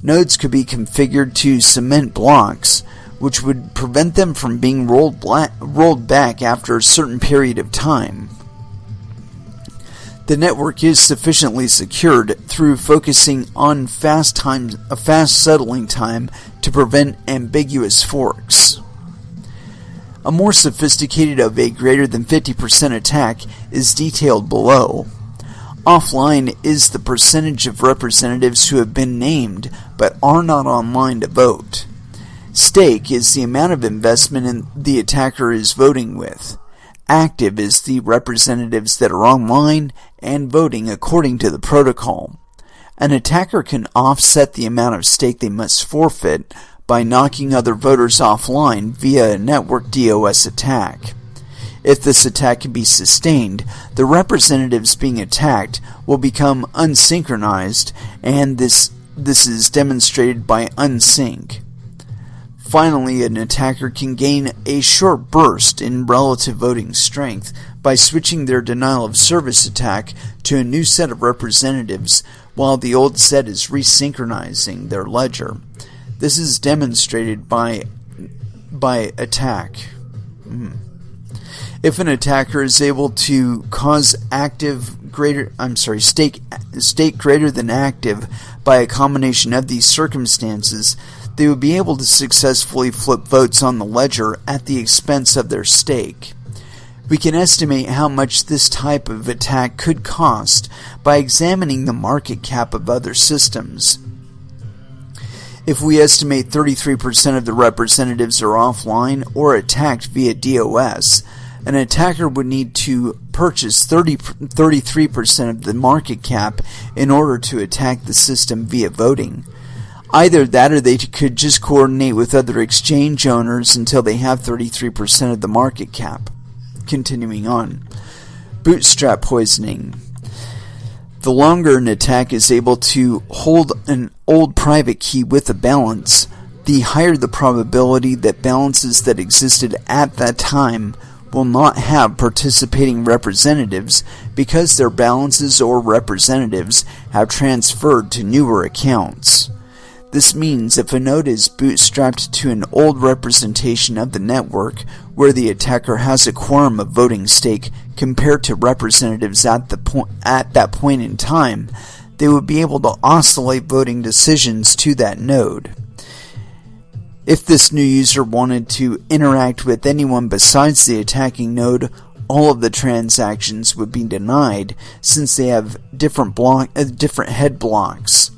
Nodes could be configured to cement blocks, which would prevent them from being rolled back after a certain period of time. The network is sufficiently secured through focusing on fast settling time to prevent ambiguous forks. A more sophisticated of a greater than 50% attack is detailed below. Offline is the percentage of representatives who have been named but are not online to vote. Stake is the amount of investment the attacker is voting with. Active is the representatives that are online and voting according to the protocol. An attacker can offset the amount of stake they must forfeit by knocking other voters offline via a network DOS attack. If this attack can be sustained, the representatives being attacked will become unsynchronized, and this is demonstrated by unsync. Finally, an attacker can gain a short burst in relative voting strength by switching their denial of service attack to a new set of representatives while the old set is resynchronizing their ledger. This is demonstrated by attack. If an attacker is able to cause stake greater than active by a combination of these circumstances, they would be able to successfully flip votes on the ledger at the expense of their stake. We can estimate how much this type of attack could cost by examining the market cap of other systems. If we estimate 33% of the representatives are offline or attacked via DOS, an attacker would need to purchase 33% of the market cap in order to attack the system via voting. Either that or they could just coordinate with other exchange owners until they have 33% of the market cap. Continuing on. Bootstrap poisoning. The longer an attack is able to hold an old private key with a balance, the higher the probability that balances that existed at that time will not have participating representatives because their balances or representatives have transferred to newer accounts. This means if a node is bootstrapped to an old representation of the network where the attacker has a quorum of voting stake compared to representatives at that point in time, they would be able to oscillate voting decisions to that node. If this new user wanted to interact with anyone besides the attacking node, all of the transactions would be denied since they have different head blocks.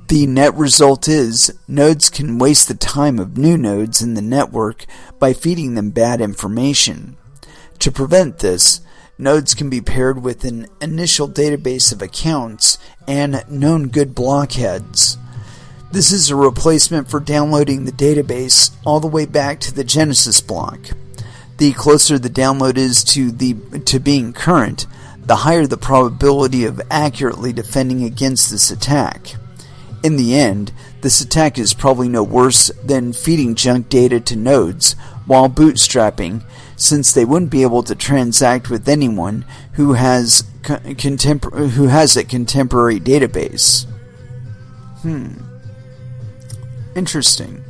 The net result is, nodes can waste the time of new nodes in the network by feeding them bad information. To prevent this, nodes can be paired with an initial database of accounts and known good blockheads. This is a replacement for downloading the database all the way back to the Genesis block. The closer the download is to being current, the higher the probability of accurately defending against this attack. In the end, this attack is probably no worse than feeding junk data to nodes while bootstrapping, since they wouldn't be able to transact with anyone who has a contemporary database. Interesting.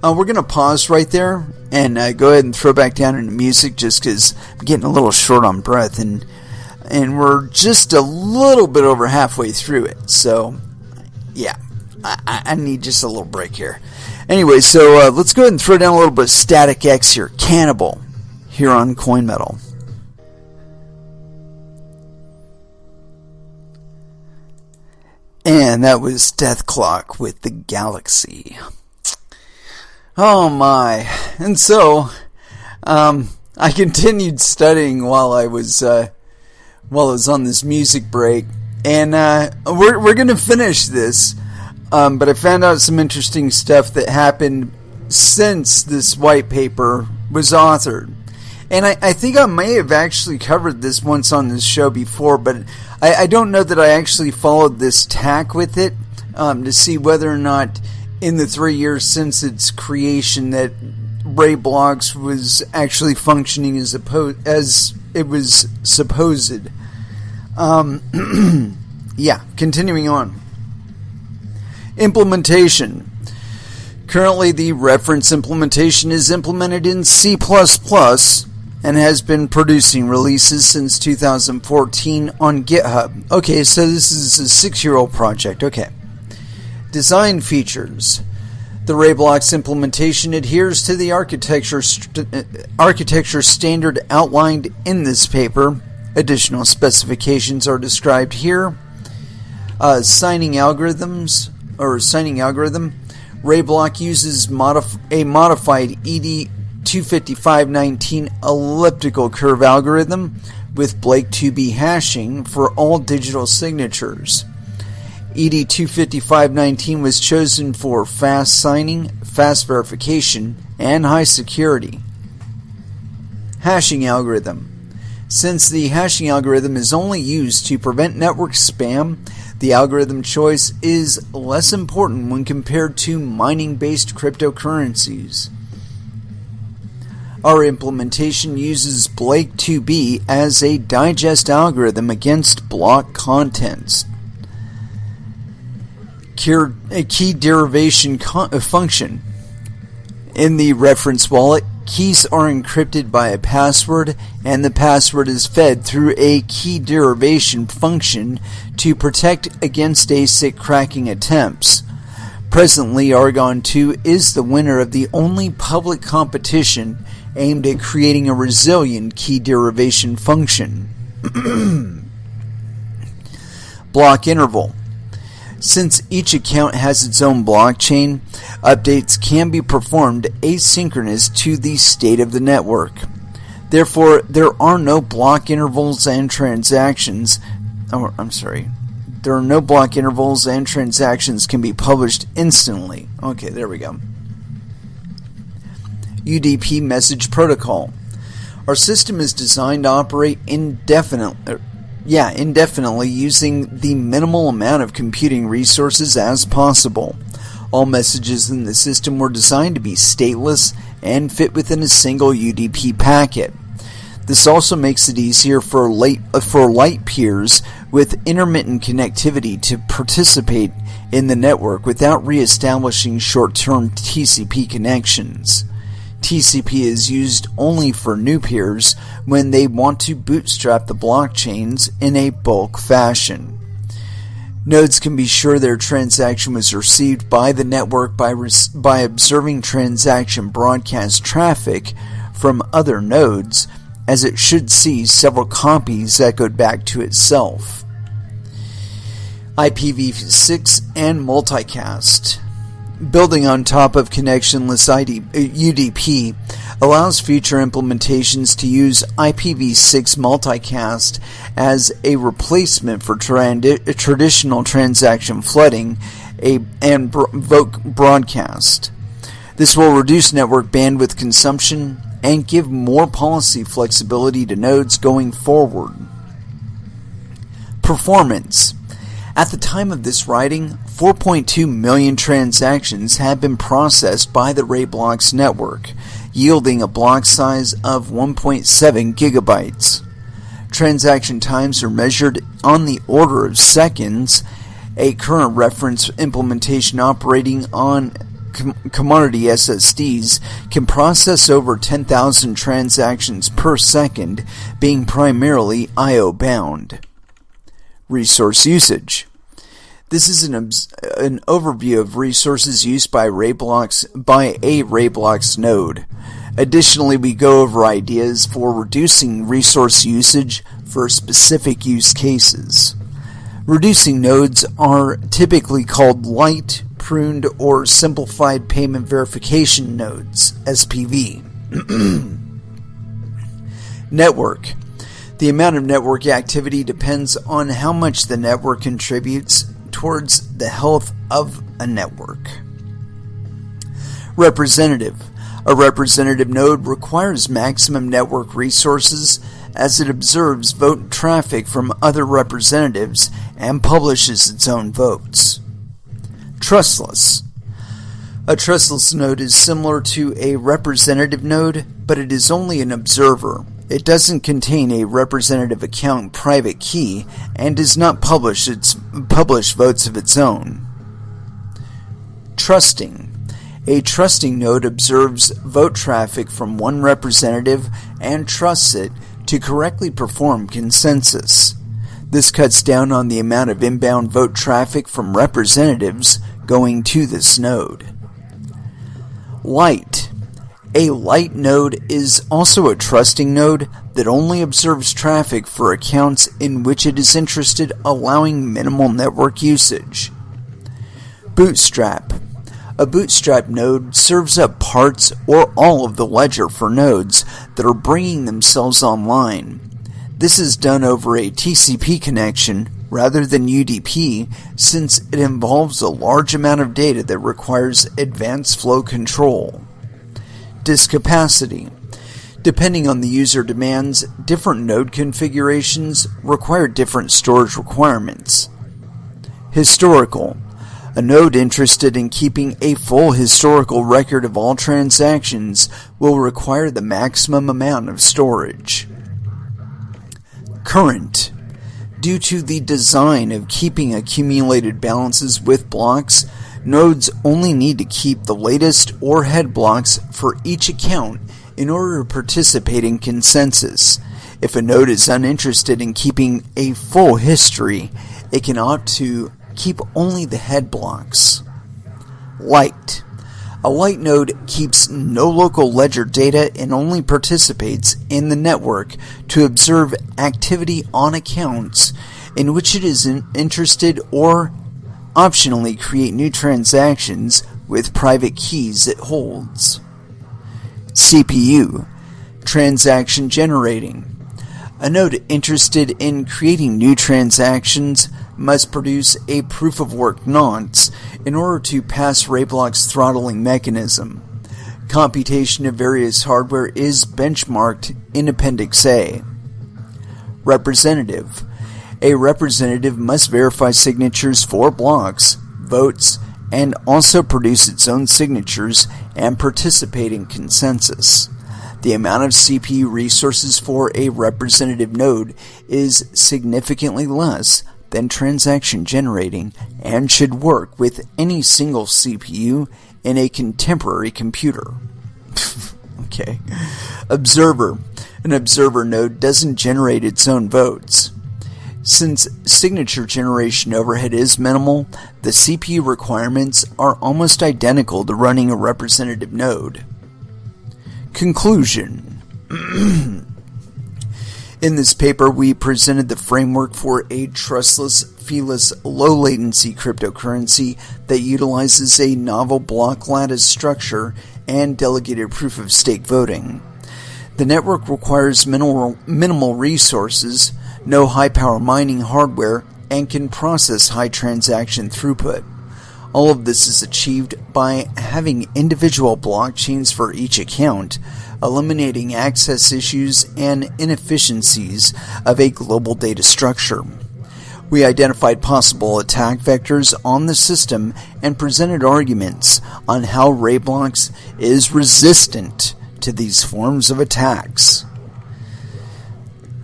We're going to pause right there and go ahead and throw back down into music just because I'm getting a little short on breath and we're just a little bit over halfway through it. So, yeah, I need just a little break here. Anyway, so let's go ahead and throw down a little bit of Static X here. Cannibal here on Coin Metal. And that was Death Clock with the Galaxy. Oh my. And so, I continued studying while I was on this music break. And we're going to finish this. But I found out some interesting stuff that happened since this white paper was authored. And I think I may have actually covered this once on this show before, but I don't know that I actually followed this tack with it to see whether or not in the 3 years since its creation that RaiBlocks was actually functioning as it was supposed. Yeah, continuing on. Implementation. Currently, the reference implementation is implemented in C++ and has been producing releases since 2014 on GitHub. Okay, so this is a 6-year-old project. Okay. Design features. The RaiBlocks implementation adheres to the architecture standard outlined in this paper. Additional specifications are described here. Signing algorithm. RaiBlock uses a modified ED25519 elliptical curve algorithm with Blake 2B hashing for all digital signatures. ED25519 was chosen for fast signing, fast verification, and high security. Hashing algorithm. Since the hashing algorithm is only used to prevent network spam, the algorithm choice is less important when compared to mining-based cryptocurrencies. Our implementation uses Blake 2B as a digest algorithm against block contents. A key derivation function. In the reference wallet, keys are encrypted by a password, and the password is fed through a key derivation function to protect against ASIC cracking attempts. Presently, Argon 2 is the winner of the only public competition aimed at creating a resilient key derivation function. Block interval. Since each account has its own blockchain, updates can be performed asynchronous to the state of the network. Therefore, there are no block intervals and transactions. There are no block intervals and transactions can be published instantly. Okay, there we go. UDP message protocol. Our system is designed to operate indefinitely. indefinitely, using the minimal amount of computing resources as possible. All messages in the system were designed to be stateless and fit within a single UDP packet. This also makes it easier for light peers with intermittent connectivity to participate in the network without re-establishing short-term TCP connections. TCP is used only for new peers when they want to bootstrap the blockchains in a bulk fashion. Nodes can be sure their transaction was received by the network by observing transaction broadcast traffic from other nodes, as it should see several copies echoed back to itself. IPv6 and multicast. Building on top of connectionless UDP allows future implementations to use IPv6 multicast as a replacement for traditional transaction flooding and broadcast. This will reduce network bandwidth consumption and give more policy flexibility to nodes going forward. Performance. At the time of this writing, 4.2 million transactions have been processed by the RaiBlocks network, yielding a block size of 1.7 gigabytes. Transaction times are measured on the order of seconds. A current reference implementation operating on commodity SSDs can process over 10,000 transactions per second, being primarily I/O bound. Resource usage. This is an overview of resources used by a RaiBlocks node. Additionally, we go over ideas for reducing resource usage for specific use cases. Reducing nodes are typically called light, pruned, or simplified payment verification nodes, SPV. Network. The amount of network activity depends on how much the network contributes towards the health of a network. Representative. A representative node requires maximum network resources as it observes vote traffic from other representatives and publishes its own votes. Trustless. A trustless node is similar to a representative node, but it is only an observer. It doesn't contain a representative account private key and does not publish votes of its own. Trusting. A trusting node observes vote traffic from one representative and trusts it to correctly perform consensus. This cuts down on the amount of inbound vote traffic from representatives going to this node. Light. A light node is also a trusting node that only observes traffic for accounts in which it is interested, allowing minimal network usage. Bootstrap. A bootstrap node serves up parts or all of the ledger for nodes that are bringing themselves online. This is done over a TCP connection rather than UDP, since it involves a large amount of data that requires advanced flow control. Disk capacity. Depending on the user demands, different node configurations require different storage requirements. Historical. A node interested in keeping a full historical record of all transactions will require the maximum amount of storage. Current. Due to the design of keeping accumulated balances with blocks, nodes only need to keep the latest or head blocks for each account in order to participate in consensus. If a node is uninterested in keeping a full history, it can opt to keep only the head blocks. Light. A light node keeps no local ledger data and only participates in the network to observe activity on accounts in which it is interested, or optionally create new transactions with private keys it holds. CPU. Transaction generating. A node interested in creating new transactions must produce a proof of work nonce in order to pass RaiBlocks throttling mechanism. Computation of various hardware is benchmarked in Appendix A. Representative. A representative must verify signatures for blocks, votes, and also produce its own signatures and participate in consensus. The amount of CPU resources for a representative node is significantly less than transaction generating and should work with any single CPU in a contemporary computer. Okay. Observer. An observer node doesn't generate its own votes. Since signature generation overhead is minimal, the CPU requirements are almost identical to running a representative node. Conclusion. In this paper, we presented the framework for a trustless, feeless, low-latency cryptocurrency that utilizes a novel block lattice structure and delegated proof-of-stake voting. The network requires minimal resources, no high-power mining hardware, and can process high transaction throughput. All of this is achieved by having individual blockchains for each account, eliminating access issues and inefficiencies of a global data structure. We identified possible attack vectors on the system and presented arguments on how RaiBlocks is resistant to these forms of attacks.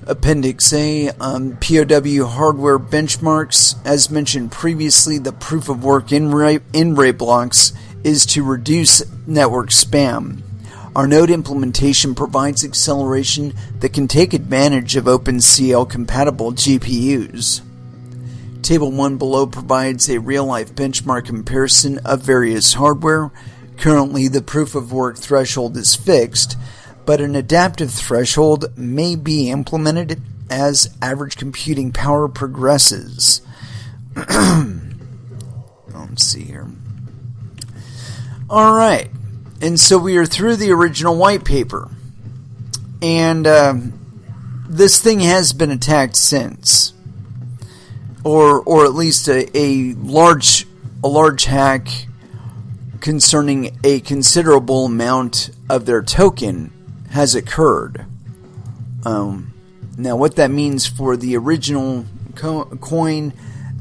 Appendix A, POW hardware benchmarks. As mentioned previously, the proof of work in RaiBlocks is to reduce network spam. Our node implementation provides acceleration that can take advantage of OpenCL-compatible GPUs. Table 1 below provides a real-life benchmark comparison of various hardware. Currently, the proof of work threshold is fixed, but an adaptive threshold may be implemented as average computing power progresses. Let's see here. Alright, and so we are through the original white paper. And this thing has been attacked since. Or at least a large hack concerning a considerable amount of their token has occurred. Now, what that means for the original coin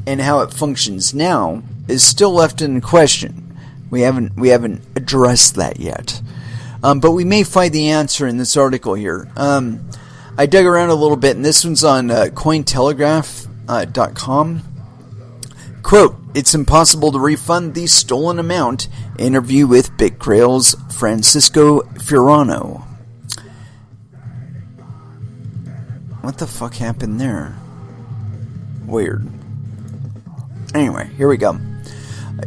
and how it functions now is still left in question. We haven't addressed that yet, but we may find the answer in this article here. I dug around a little bit, and this one's on Cointelegraph.com. Quote, "It's impossible to refund the stolen amount." Interview with BitGrail's Francisco Furano. What the fuck happened there? Weird. Anyway, here we go.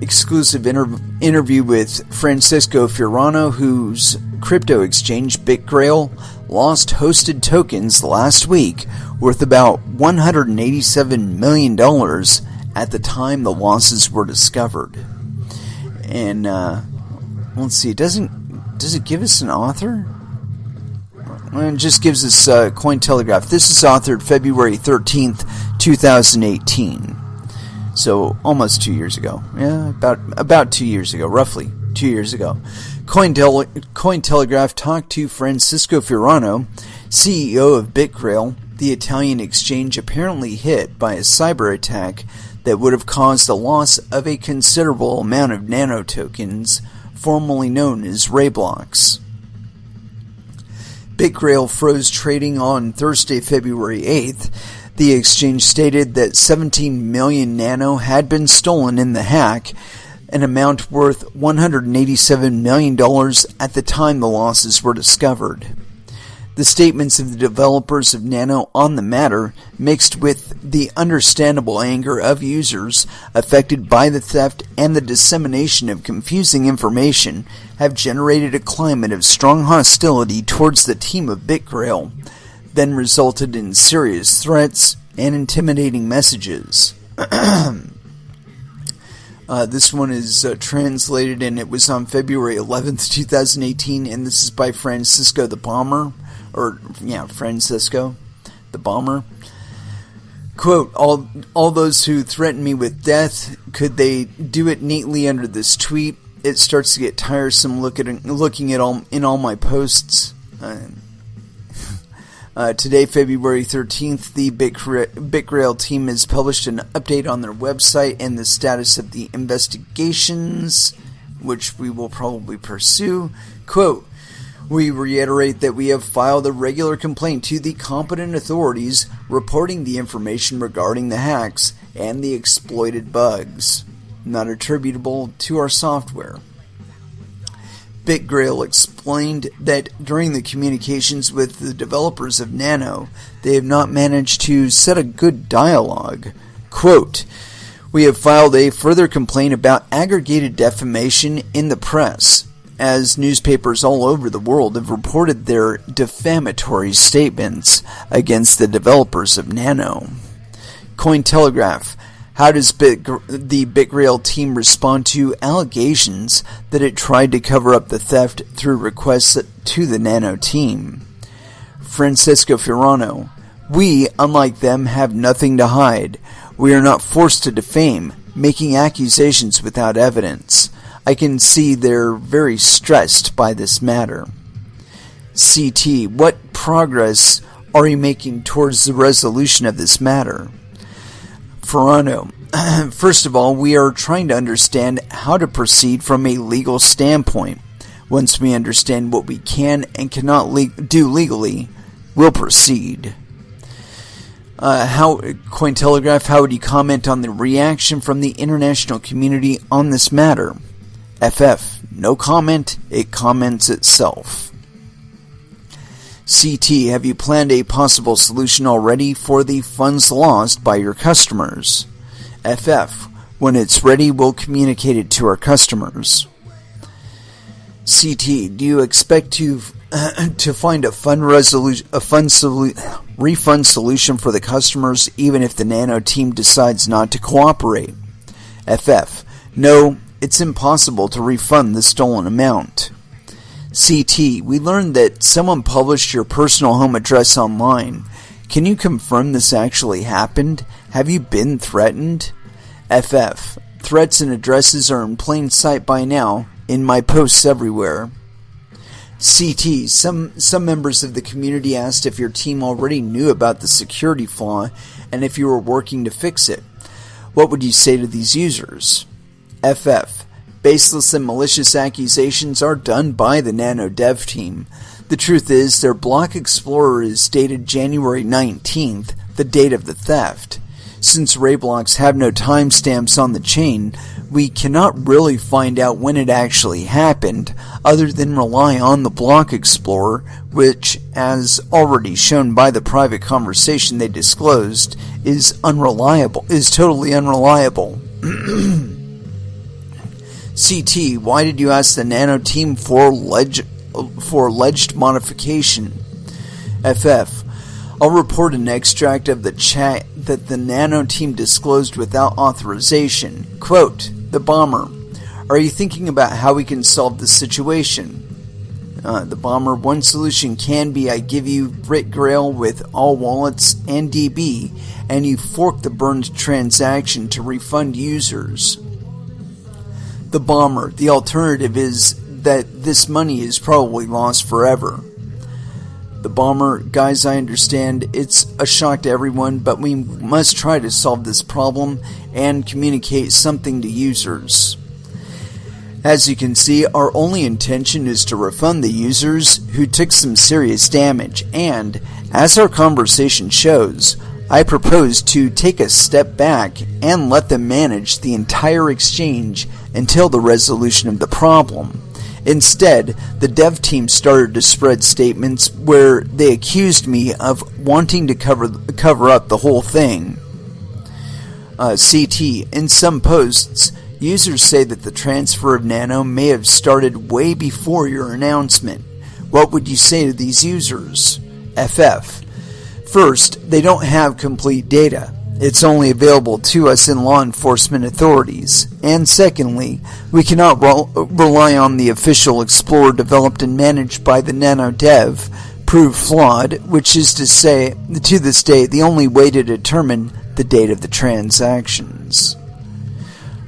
Exclusive interview with Francisco Furano, whose crypto exchange BitGrail lost hosted tokens last week worth about $187 million at the time the losses were discovered. And let's see, does it give us an author? It just gives us Cointelegraph. This is authored February 13th, 2018. So almost 2 years ago. Yeah, about 2 years ago, roughly 2 years ago. Cointelegraph talked to Francisco Furano, CEO of BitGrail, the Italian exchange apparently hit by a cyber attack that would have caused the loss of a considerable amount of Nano tokens, formerly known as RaiBlocks. BitGrail froze trading on Thursday, February 8th. The exchange stated that 17 million Nano had been stolen in the hack, an amount worth $187 million at the time the losses were discovered. The statements of the developers of Nano on the matter, mixed with the understandable anger of users affected by the theft and the dissemination of confusing information, have generated a climate of strong hostility towards the team of BitGrail, then resulted in serious threats and intimidating messages. This one is translated, and it was on February 11th, 2018, and this is by Francisco the Bomber. Francisco the Bomber. Quote, all those who threaten me with death, could they do it neatly under this tweet? It starts to get tiresome looking at all my posts. Today, February 13th, the BitGrail team has published an update on their website and the status of the investigations, which we will probably pursue. Quote, "We reiterate that we have filed a regular complaint to the competent authorities reporting the information regarding the hacks and the exploited bugs, not attributable to our software." BitGrail explained that during the communications with the developers of Nano, they have not managed to set a good dialogue. Quote, "We have filed a further complaint about aggregated defamation in the press, as newspapers all over the world have reported their defamatory statements against the developers of Nano." Cointelegraph: "How does the BitGrail team respond to allegations that it tried to cover up the theft through requests to the Nano team?" Francisco Firano: "We, unlike them, have nothing to hide. We are not forced to defame, making accusations without evidence. I can see they're very stressed by this matter." CT: "What progress are you making towards the resolution of this matter?" Ferrano: "First of all, we are trying to understand how to proceed from a legal standpoint. Once we understand what we can and cannot do legally, we'll proceed." Cointelegraph: "How would you comment on the reaction from the international community on this matter?" FF: "No comment, it comments itself." CT: "Have you planned a possible solution already for the funds lost by your customers?" FF: "When it's ready, we'll communicate it to our customers." CT: "Do you expect to find a refund solution for the customers even if the Nano team decides not to cooperate?" FF: "No, it's impossible to refund the stolen amount." CT: "We learned that someone published your personal home address online. Can you confirm this actually happened? Have you been threatened?" FF: "Threats and addresses are in plain sight by now, in my posts everywhere." CT: Some members of the community asked if your team already knew about the security flaw and if you were working to fix it. What would you say to these users? FF: "Baseless and malicious accusations are done by the Nano dev team. The truth is, their block explorer is dated January 19th, the date of the theft. Since RaiBlocks have no timestamps on the chain, we cannot really find out when it actually happened, other than rely on the block explorer, which, as already shown by the private conversation they disclosed, is totally unreliable." CT: "Why did you ask the Nano team for alleged modification?" FF: "I'll report an extract of the chat that the Nano team disclosed without authorization. Quote, the bomber: "Are you thinking about how we can solve this situation?" The bomber: "One solution can be I give you BitGrail with all wallets and DB, and you fork the burned transaction to refund users." The bomber: "The alternative is that this money is probably lost forever." The bomber: "Guys, I understand it's a shock to everyone, but we must try to solve this problem and communicate something to users. As you can see, our only intention is to refund the users who took some serious damage, and, as our conversation shows, I propose to take a step back and let them manage the entire exchange until the resolution of the problem. Instead, the dev team started to spread statements where they accused me of wanting to cover up the whole thing." CT: "In some posts, users say that the transfer of Nano may have started way before your announcement. What would you say to these users?" FF: "First, they don't have complete data. It's only available to us in law enforcement authorities. And secondly, we cannot rely on the official explorer developed and managed by the Nano dev, proved flawed, which is to say, to this day, the only way to determine the date of the transactions."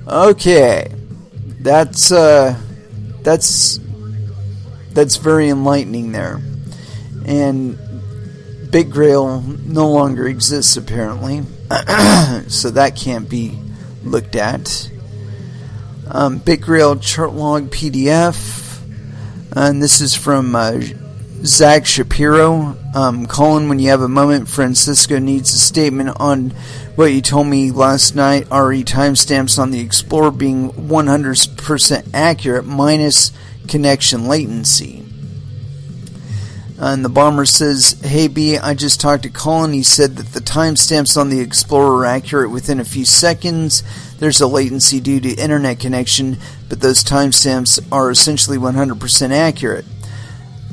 Okay, that's very enlightening there. And BitGrail no longer exists apparently, so that can't be looked at. BitGrail chart log PDF, and this is from Zach Shapiro. Colin, when you have a moment, Francisco needs a statement on what you told me last night, RE timestamps on the Explorer being 100% accurate minus connection latency. And the bomber says, hey B, I just talked to Colin. He said that the timestamps on the Explorer are accurate within a few seconds. There's a latency due to internet connection, but those timestamps are essentially 100% accurate.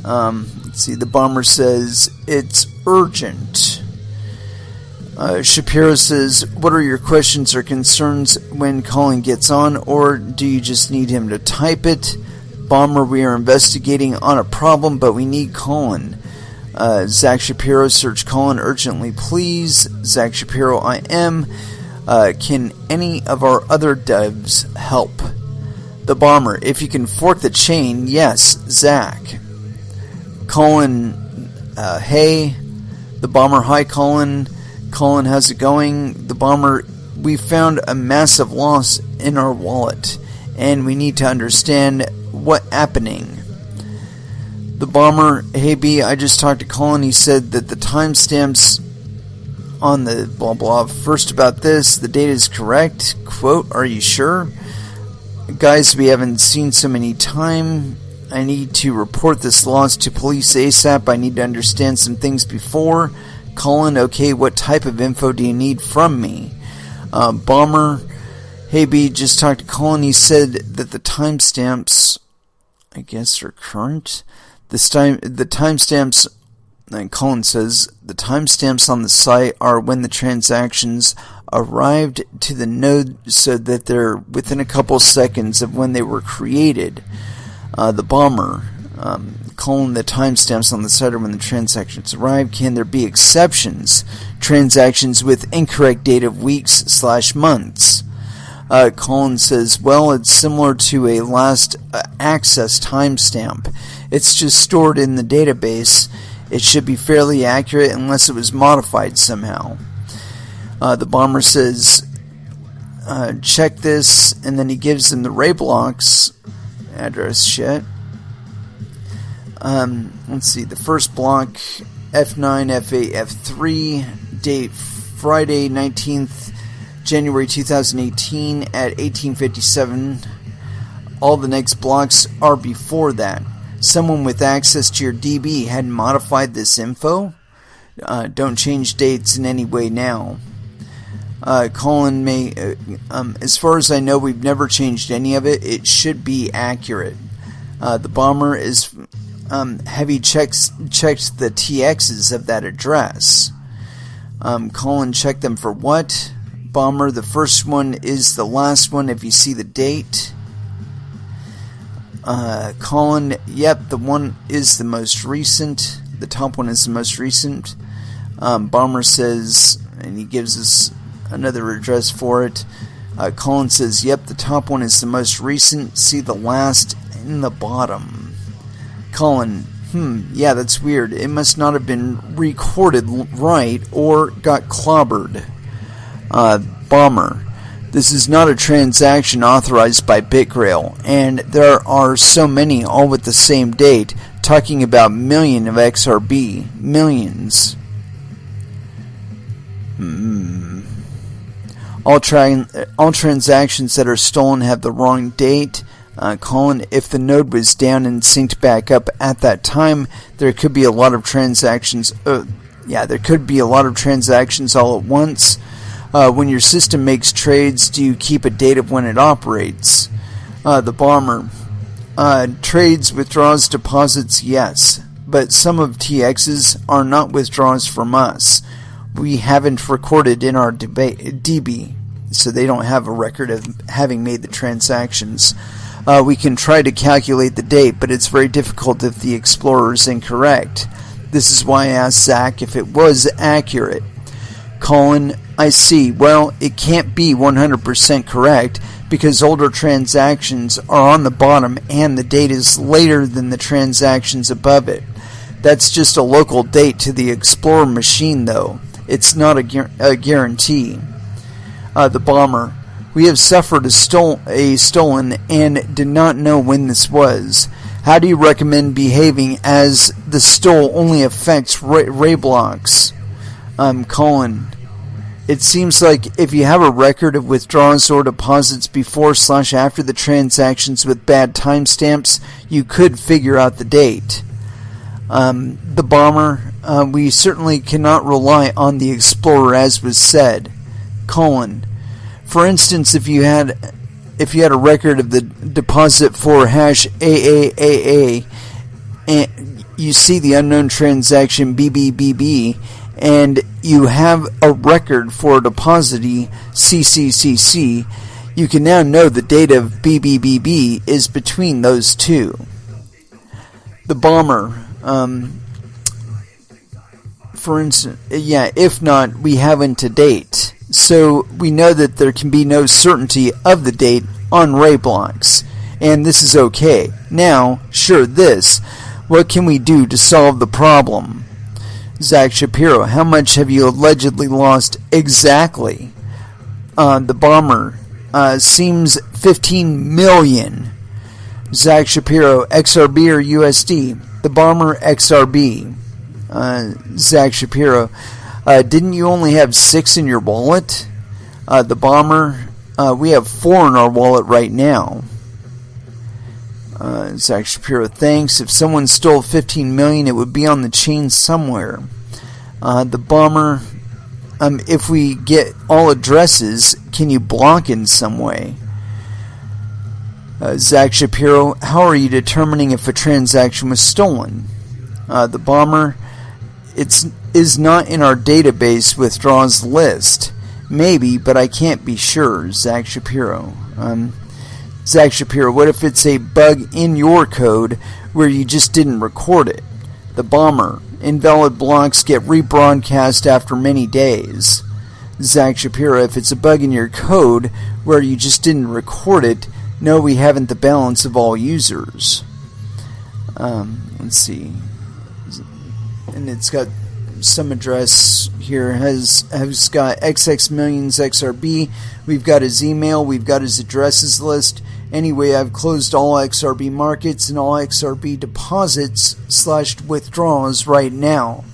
Let's see, the bomber says, it's urgent. Shapiro says, what are your questions or concerns when Colin gets on, or do you just need him to type it? Bomber, we are investigating on a problem, but we need Colin. Zach Shapiro, search Colin urgently, please. Zach Shapiro, I am. Can any of our other devs help? The bomber, if you can fork the chain, yes, Zach. Colin, hey. The bomber, hi Colin. Colin, how's it going? The bomber, we found a massive loss in our wallet, and we need to understand what happening. The bomber, hey B, I just talked to Colin. He said that the timestamps on the blah blah. First about this, the data is correct. Quote, are you sure? Guys, we haven't seen so many time. I need to report this loss to police ASAP. I need to understand some things before. Colin, okay, what type of info do you need from me? Bomber, hey B, just talked to Colin. He said that the timestamps, I guess, are current. The timestamps, and Colin says, the timestamps on the site are when the transactions arrived to the node, so that they're within a couple seconds of when they were created. The bomber, Colin, the timestamps on the site are when the transactions arrive. Can there be exceptions? Transactions with incorrect date of weeks/months. Colin says, well, it's similar to a last access timestamp. It's just stored in the database. It should be fairly accurate unless it was modified somehow. The bomber says, check this, and then he gives them the RaiBlocks address shit. Let's see, the first block, F9, F8, F3, date Friday 19th January 2018 at 1857. All the next blocks are before that. Someone with access to your DB had modified this info. Don't change dates in any way now. Colin may, as far as I know, we've never changed any of it. It should be accurate. The bomber is, have you checked the TXs of that address? Colin, check them for what? Bomber, the first one is the last one if you see the date. Colin, yep, the one is the most recent. The top one is the most recent. Bomber says, and he gives us another address for it. Colin says, yep, the top one is the most recent. See the last in the bottom. Colin, yeah, that's weird. It must not have been recorded right or got clobbered. Bomber, this is not a transaction authorized by BitGrail, and there are so many all with the same date, talking about million of XRB. Millions. All transactions that are stolen have the wrong date. Colin, if the node was down and synced back up at that time, there could be a lot of transactions. There could be a lot of transactions all at once. When your system makes trades, do you keep a date of when it operates? The bomber, trades, withdrawals, deposits, yes, but some of TXs are not withdrawals from us. We haven't recorded in our DB, so they don't have a record of having made the transactions. We can try to calculate the date, but it's very difficult if the Explorer is incorrect. This is why I asked Zach if it was accurate. Colin, I see. Well, it can't be 100% correct because older transactions are on the bottom and the date is later than the transactions above it. That's just a local date to the Explorer machine, though. It's not a guarantee. The bomber. We have suffered a stolen and did not know when this was. How do you recommend behaving as the stole only affects RaiBlocks? Colin. It seems like if you have a record of withdrawals or deposits before/after the transactions with bad timestamps, you could figure out the date. The bomber. We certainly cannot rely on the Explorer, as was said. Colin. For instance, if you had a record of the deposit for #AAAA, and you see the unknown transaction BBBB, and you have a record for depositee CCCC, you can now know the date of BBBB is between those two. The bomber. For instance, if not, we haven't to date. So we know that there can be no certainty of the date on RaiBlocks, and this is okay. Now, what can we do to solve the problem? Zach Shapiro, how much have you allegedly lost exactly? The bomber, seems 15 million. Zach Shapiro, XRB or USD? The bomber, XRB. Zach Shapiro, didn't you only have 6 in your wallet? The bomber, we have 4 in our wallet right now. Zach Shapiro, thanks. If someone stole 15 million, it would be on the chain somewhere. The bomber, if we get all addresses, can you block in some way? Zach Shapiro, how are you determining if a transaction was stolen? The bomber, is not in our database withdrawals list. Maybe, but I can't be sure. Zach Shapiro. Zach Shapiro, what if it's a bug in your code where you just didn't record it? The bomber, invalid blocks get rebroadcast after many days. Zach Shapiro, if it's a bug in your code where you just didn't record it, no, we haven't the balance of all users. Let's see. And it's got some address here. Has got XX millions XRB. We've got his email. We've got his addresses list. Anyway, I've closed all XRB markets and all XRB deposits / withdrawals right now.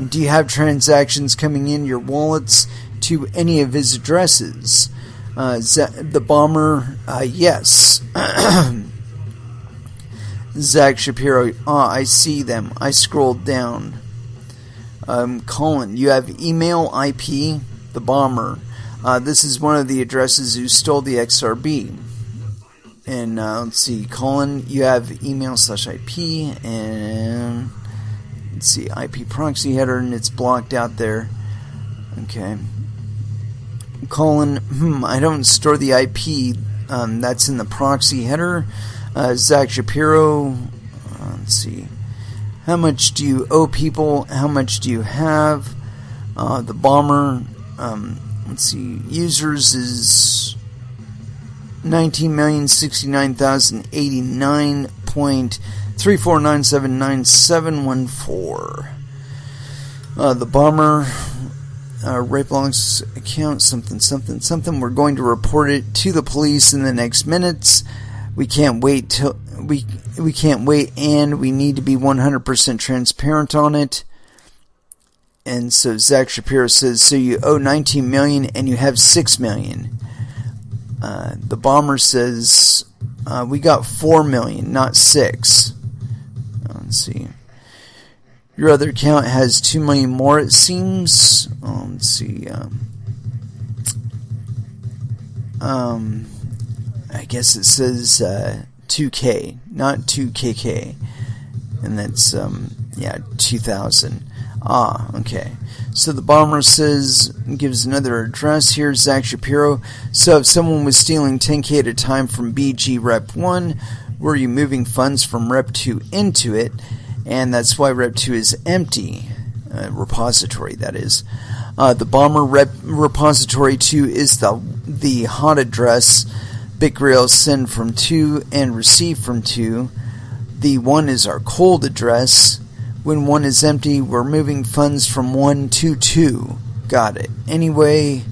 Do you have transactions coming in your wallets to any of his addresses? The bomber, yes. Zach Shapiro, I see them. I scrolled down. Colin, you have email IP? The bomber. This is one of the addresses who stole the XRB. And let's see, Colin, you have email /IP, and let's see, IP proxy header, and it's blocked out there. Okay. Colin, I don't store the IP. That's in the proxy header. Zach Shapiro, let's see. How much do you owe people? How much do you have? The bomber, let's see. Users is 19,069,089.34979714. The bomber, RaiBlocks account something. We're going to report it to the police in the next minutes. We can't wait till we can't wait, and we need to be 100% transparent on it. And so Zach Shapiro says, so you owe 19 million and you have 6 million. The bomber says, we got 4 million, not 6. Let's see. Your other account has 2 million more, it seems. Let's see. I guess it says 2K, not 2KK. And that's, 2000. Okay. So the bomber says, gives another address here, Zach Shapiro. So if someone was stealing 10K at a time from BG Rep 1, were you moving funds from Rep 2 into it? And that's why Rep 2 is empty. Repository, that is. The bomber repository 2 is the hot address. Bitgrail send from 2 and receive from 2. The 1 is our cold address. When one is empty, we're moving funds from 1 to 2. Got it. Anyway,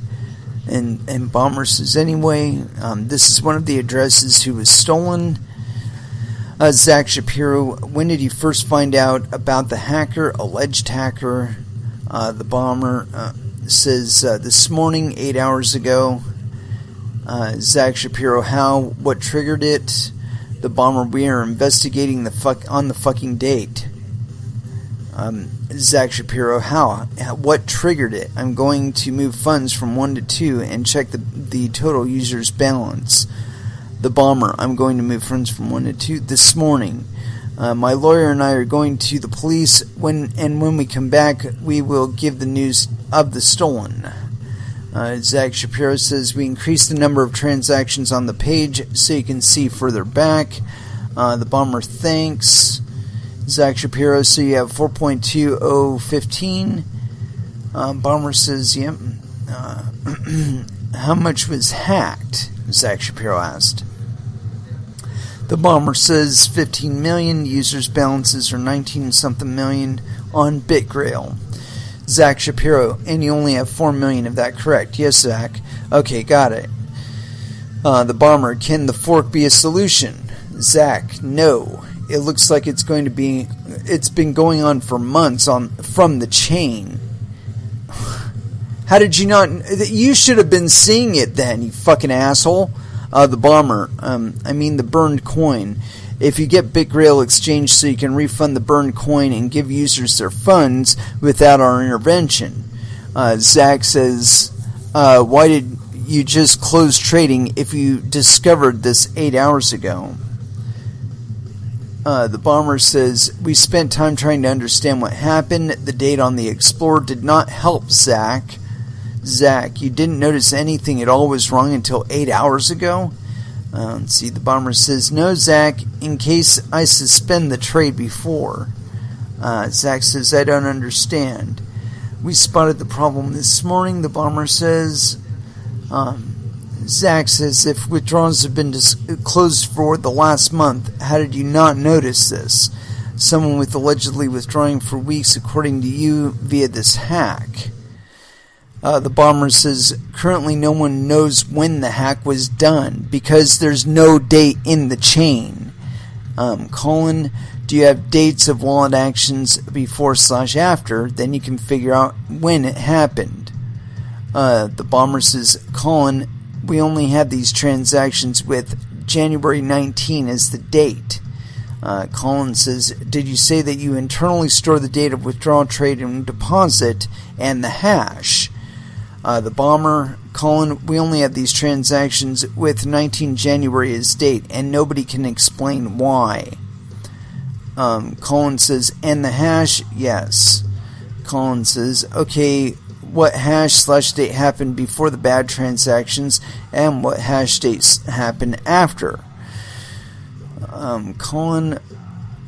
and Bomber says, anyway, this is one of the addresses who was stolen. Zach Shapiro, when did you first find out about the hacker, alleged hacker? The Bomber says, this morning, 8 hours ago. Zach Shapiro, how? What triggered it? The Bomber, we are investigating on the fucking date. Zach Shapiro, how? What triggered it? I'm going to move funds from 1 to 2 and check the total user's balance. The Bomber, I'm going to move funds from 1 to 2 this morning. My lawyer and I are going to the police. When we come back, we will give the news of the stolen. Zach Shapiro says, we increased the number of transactions on the page so you can see further back. The Bomber, thanks. Zach Shapiro, so you have 4.2015. Bomber says, yep. How much was hacked? Zach Shapiro asked. The Bomber says 15 million. Users' balances are 19-something million on BitGrail. Zach Shapiro, and you only have 4 million of that, correct? Yes, Zach. Okay, got it. The Bomber, can the fork be a solution? Zach, no. It looks like it's been going on for months from the chain. How did you not? You should have been seeing it then, you fucking asshole. The Bomber, the burned coin. If you get BitGrail exchanged so you can refund the burned coin and give users their funds without our intervention. Zach says, why did you just close trading if you discovered this 8 hours ago? The Bomber says, we spent time trying to understand what happened. The date on the Explorer did not help, Zach. Zach, you didn't notice anything at all was wrong until 8 hours ago? Let's see, the Bomber says, no, Zach, in case I suspend the trade before. Zach says, I don't understand. We spotted the problem this morning, the Bomber says. Zach says, if withdrawals have been closed for the last month, how did you not notice this? Someone with allegedly withdrawing for weeks according to you via this hack. The Bomber says, currently no one knows when the hack was done because there's no date in the chain. Colin, do you have dates of wallet actions before/after? Then you can figure out when it happened. The Bomber says, Colin, we only have these transactions with January 19 as the date. Colin says, did you say that you internally store the date of withdrawal, trade, and deposit and the hash? The Bomber, Colin, we only have these transactions with 19 January as date, and nobody can explain why. Colin says, and the hash? Yes. Colin says, okay, what hash/date happened before the bad transactions, and what hash dates happened after? Colin,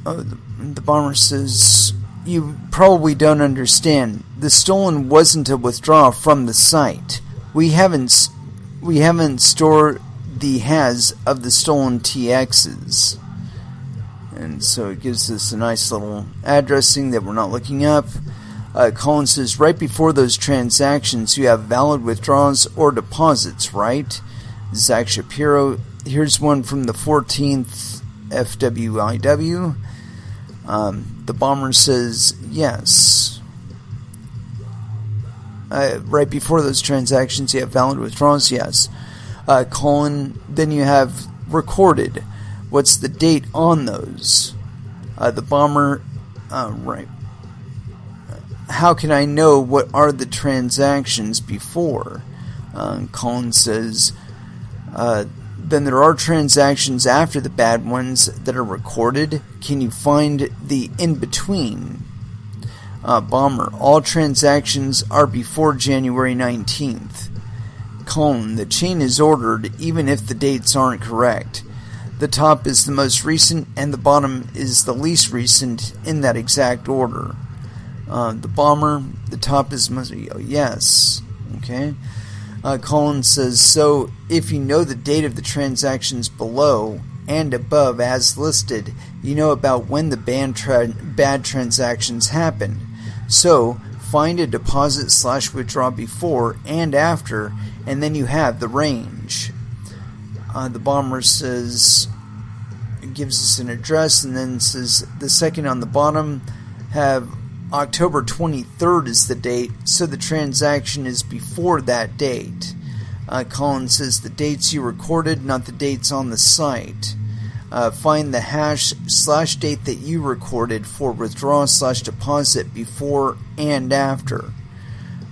the Bomber says, you probably don't understand. The stolen wasn't a withdrawal from the site. We haven't stored the hash of the stolen TXs. And so it gives us a nice little addressing that we're not looking up. Colin says, right before those transactions, you have valid withdrawals or deposits, right? Zach Shapiro, here's one from the 14th FWIW. The Bomber says, yes. Right before those transactions, you have valid withdrawals, yes. Colin, then you have recorded. What's the date on those? The Bomber, right. How can I know what are the transactions before? Colin says, then there are transactions after the bad ones that are recorded. Can you find the in-between? Bomber, all transactions are before January 19th. Colin, the chain is ordered even if the dates aren't correct. The top is the most recent and the bottom is the least recent in that exact order. The Bomber, the top is most... yes. Okay. Colin says, so if you know the date of the transactions below, and above as listed, you know about when the bad transactions happen. So, find a deposit/withdraw before and after, and then you have the range. The bomber says, gives us an address, and then says the second on the bottom have October 23rd is the date, so the transaction is before that date. Colin says the dates you recorded, not the dates on the site. Find the hash/date that you recorded for withdraw/deposit before and after.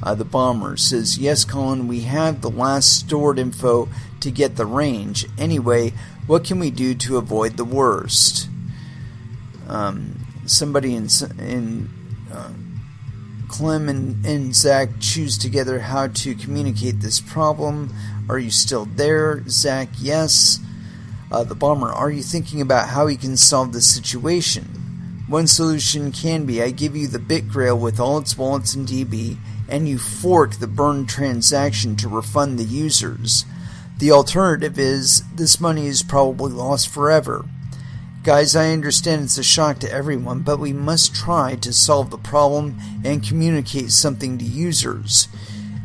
The bomber says, yes, Colin, we have the last stored info to get the range. Anyway, what can we do to avoid the worst? Somebody in Clem and Zach choose together how to communicate this problem. Are you still there? Zach, yes. The bomber, are you thinking about how we can solve this situation? One solution can be I give you the BitGrail with all its wallets and DB, and you fork the burned transaction to refund the users. The alternative is this money is probably lost forever. Guys, I understand it's a shock to everyone, but we must try to solve the problem and communicate something to users.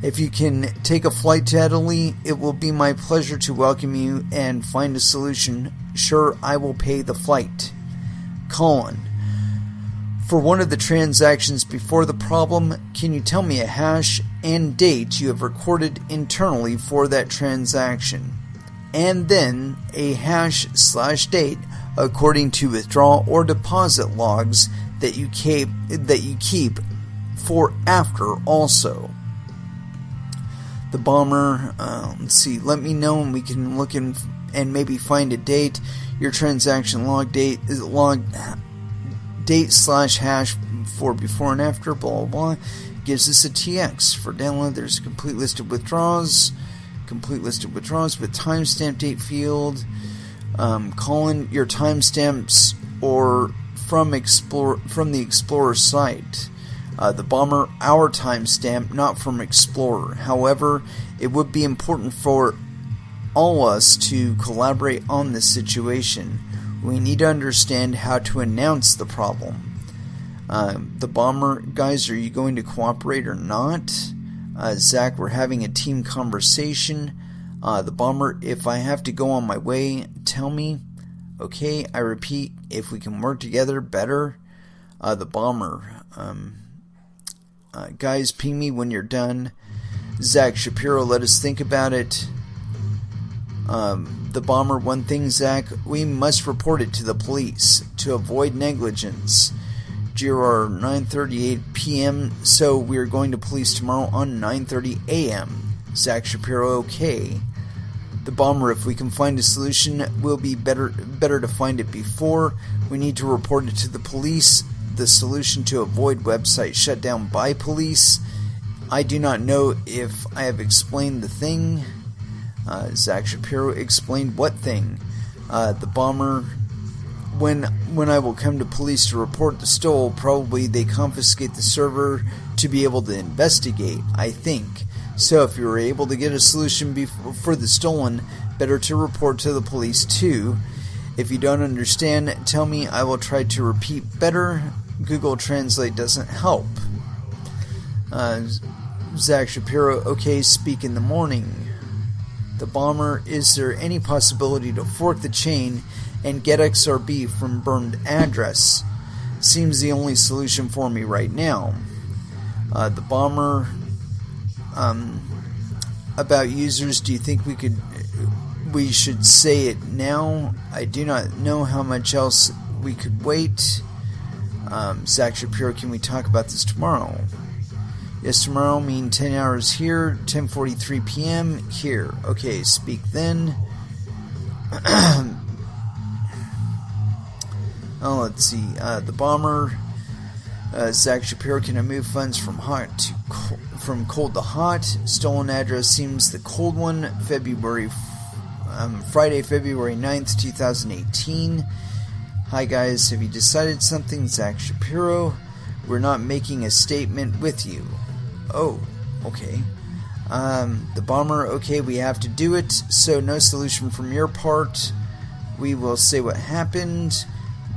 If you can take a flight to Italy, it will be my pleasure to welcome you and find a solution. Sure, I will pay the flight. Colin, for one of the transactions before the problem, can you tell me a hash and date you have recorded internally for that transaction? And then a hash/date according to withdrawal or deposit logs that you keep for after also. The bomber, let's see, let me know and we can look in and maybe find a date. Your transaction log date is date/hash for before and after, blah blah blah. Gives us a TX. For download, there's a complete list of withdrawals with timestamp date field. Colin, your timestamps or from the Explorer site. The bomber, our timestamp, not from Explorer. However, it would be important for all us to collaborate on this situation. We need to understand how to announce the problem. The bomber, guys, are you going to cooperate or not? Zach, we're having a team conversation. The bomber, if I have to go on my way, tell me. Okay, I repeat, if we can work together, better. The bomber, guys, ping me when you're done. Zach Shapiro, let us think about it. The bomber, one thing, Zach, we must report it to the police to avoid negligence. GR 9:38 p.m. So we are going to police tomorrow on 9:30 a.m. Zach Shapiro, okay. The bomber, if we can find a solution, will be better to find it before. We need to report it to the police. The solution to avoid website shutdown by police. I do not know if I have explained the thing. Zach Shapiro, explained what thing? The bomber, when I will come to police to report the stole, probably they confiscate the server to be able to investigate, I think. So if you were able to get a solution for the stolen, better to report to the police too. If you don't understand, tell me, I will try to repeat better. Google Translate doesn't help. Zach Shapiro, okay, speak in the morning. The bomber, is there any possibility to fork the chain and get XRB from burned address? Seems the only solution for me right now. The bomber, about users, do you think we should say it now? I do not know how much else we could wait. Zach Shapiro, can we talk about this tomorrow? Yes, tomorrow mean 10 hours here, 10:43 p.m. here. Okay, speak then. Let's see. The bomber, Zach Shapiro, can I move funds from cold to hot? Stolen address seems the cold one. Friday, February 9th, 2018. Hi guys, have you decided something? Zach Shapiro, we're not making a statement with you. Oh, okay. The bomber, okay, we have to do it, so no solution from your part. we will say what happened.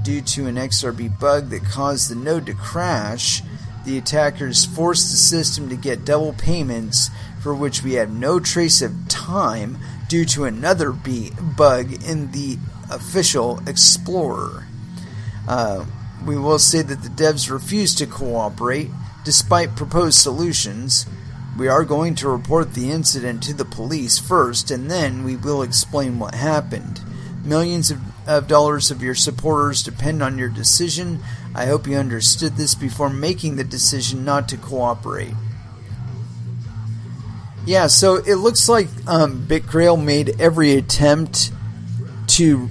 Due to an XRB bug that caused the node to crash, the attackers forced the system to get double payments for which we have no trace of time due to another bug in the official Explorer. We will say that the devs refused to cooperate despite proposed solutions. We are going to report the incident to the police first, and then we will explain what happened. Millions of dollars of your supporters depend on your decision. I hope you understood this before making the decision not to cooperate. Yeah, so it looks like BitGrail made every attempt to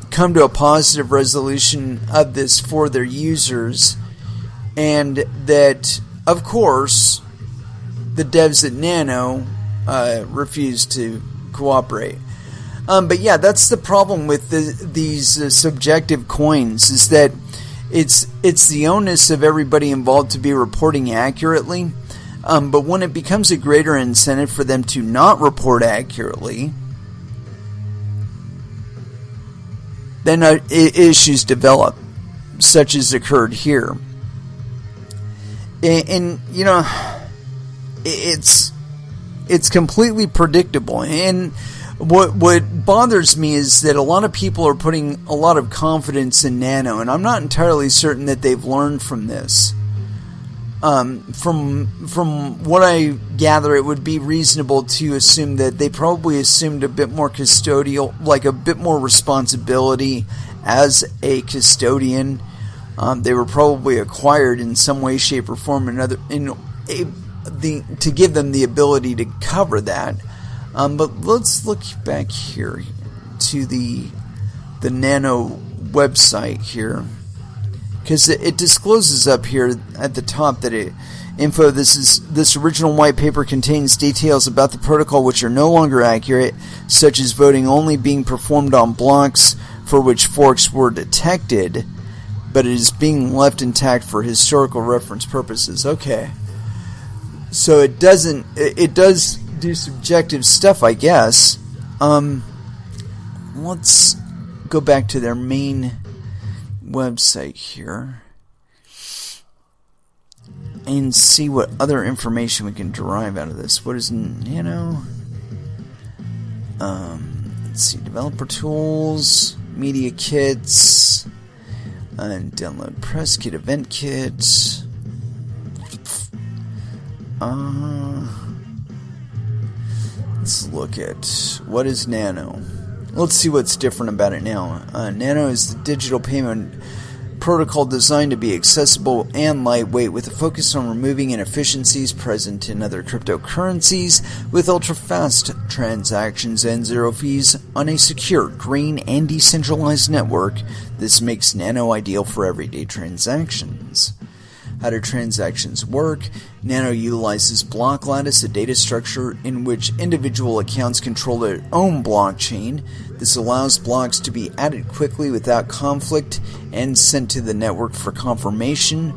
come to a positive resolution of this for their users, and that, of course, the devs at Nano refused to cooperate. But yeah, that's the problem with these subjective coins, is that it's the onus of everybody involved to be reporting accurately. But when it becomes a greater incentive for them to not report accurately, then issues develop, such as occurred here. And you know, it's completely predictable. And what bothers me is that a lot of people are putting a lot of confidence in Nano, and I'm not entirely certain that they've learned from this. From what I gather, it would be reasonable to assume that they probably assumed a bit more custodial, like a bit more responsibility as a custodian. They were probably acquired in some way, shape, or form, to give them the ability to cover that. But let's look back here to the Nano website here, because it discloses up here at the top that this original white paper contains details about the protocol which are no longer accurate, such as voting only being performed on blocks for which forks were detected, but it is being left intact for historical reference purposes. Okay, so it does do subjective stuff, I guess. Let's go back to their main website here and see what other information we can derive out of this. What is Nano? Let's see, developer tools, media kits, and download press kit, event kit. Let's look at what is Nano. Let's see what's different about it now. Nano is the digital payment protocol designed to be accessible and lightweight, with a focus on removing inefficiencies present in other cryptocurrencies, with ultra-fast transactions and zero fees on a secure, green, and decentralized network. This makes Nano ideal for everyday transactions. How do transactions work? Nano utilizes block lattice, a data structure in which individual accounts control their own blockchain. This allows blocks to be added quickly without conflict and sent to the network for confirmation.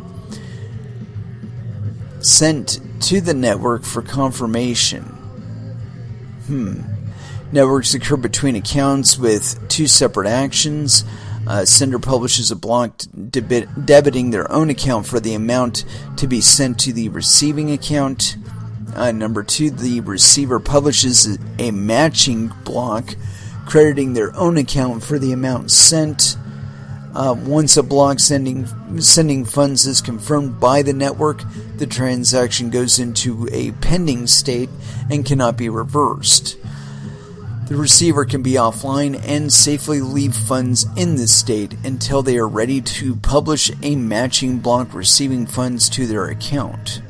Networks occur between accounts with two separate actions. Sender publishes a block debiting their own account for the amount to be sent to the receiving account. Number 2, the receiver publishes a matching block crediting their own account for the amount sent. Once a block sending funds is confirmed by the network, the transaction goes into a pending state and cannot be reversed. The receiver can be offline and safely leave funds in this state until they are ready to publish a matching block receiving funds to their account.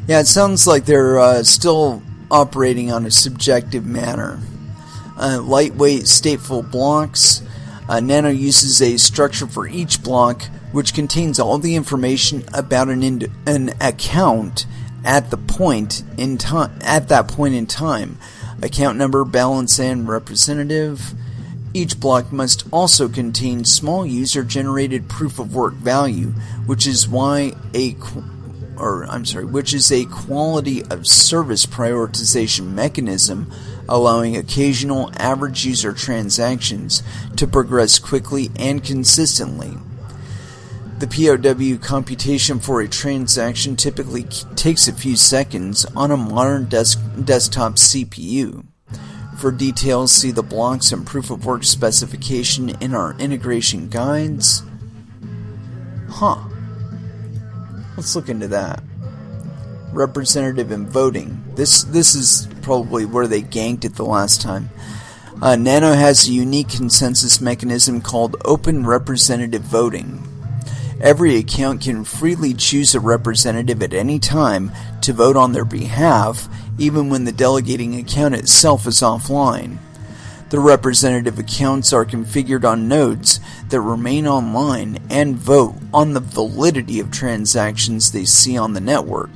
Yeah, it sounds like they're still operating on a subjective manner. Lightweight, stateful blocks. Nano uses a structure for each block which contains all the information about an account at that point in time. Account number, balance, and representative. Each block must also contain small user-generated proof of work value, which is why which is a quality of service prioritization mechanism allowing occasional average user transactions to progress quickly and consistently. The POW computation for a transaction typically takes a few seconds on a modern desktop CPU. For details, see the blocks and proof of work specification in our integration guides. Let's look into that. Representative and voting. This is probably where they ganked it the last time. Nano has a unique consensus mechanism called open representative voting. Every account can freely choose a representative at any time to vote on their behalf, even when the delegating account itself is offline. The representative accounts are configured on nodes that remain online and vote on the validity of transactions they see on the network.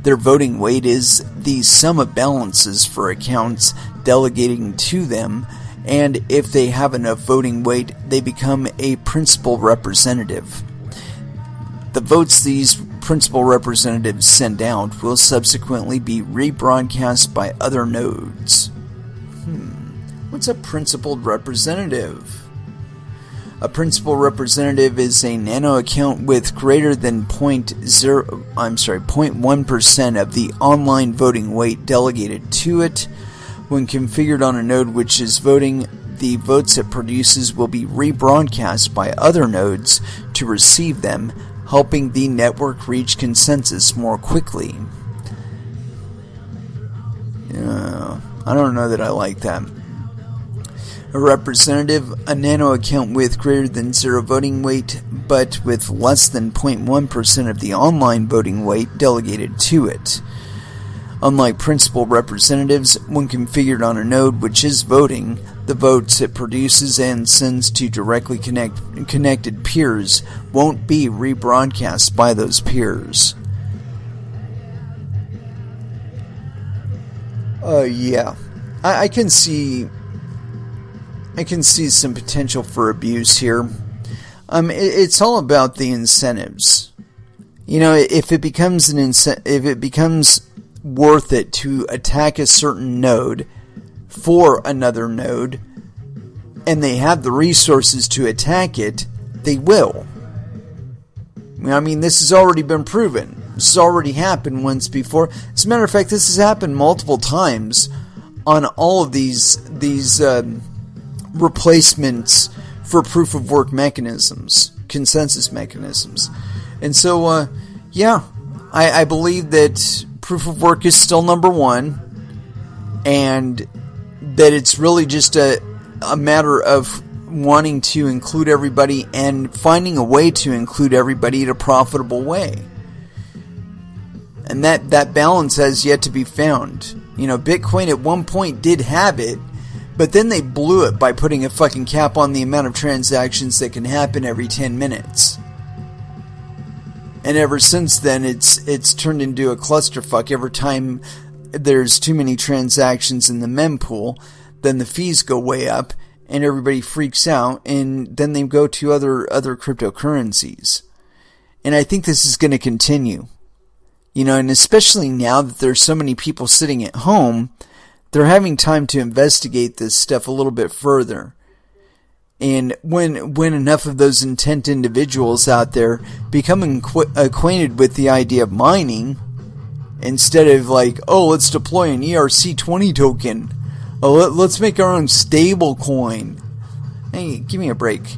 Their voting weight is the sum of balances for accounts delegating to them, and if they have enough voting weight, they become a principal representative. The votes these principal representatives send out will subsequently be rebroadcast by other nodes. What's a principal representative? A principal representative is a Nano account with greater than 0.1% of the online voting weight delegated to it. When configured on a node which is voting, the votes it produces will be rebroadcast by other nodes to receive them, helping the network reach consensus more quickly. I don't know that I like that. A representative, a Nano account with greater than 0 voting weight, but with less than 0.1% of the online voting weight delegated to it. Unlike principal representatives, when configured on a node which is voting, the votes it produces and sends to directly connected peers won't be rebroadcast by those peers. I can see some potential for abuse here. It's all about the incentives. If it becomes worth it to attack a certain node for another node, and they have the resources to attack it, they will. This has already been proven. This has already happened once before. As a matter of fact, this has happened multiple times on all of these replacements for proof of work mechanisms, consensus mechanisms. And so, I believe that proof of work is still number one, and that it's really just a matter of wanting to include everybody and finding a way to include everybody in a profitable way. And that balance has yet to be found. Bitcoin at one point did have it, but then they blew it by putting a fucking cap on the amount of transactions that can happen every 10 minutes. And ever since then, it's turned into a clusterfuck. Every time there's too many transactions in the mempool, then the fees go way up, and everybody freaks out, and then they go to other cryptocurrencies. And I think this is going to continue. And especially now that there's so many people sitting at home, they're having time to investigate this stuff a little bit further. And when enough of those intent individuals out there become acquainted with the idea of mining, instead of let's deploy an ERC20 token, let's make our own stable coin. Hey, give me a break.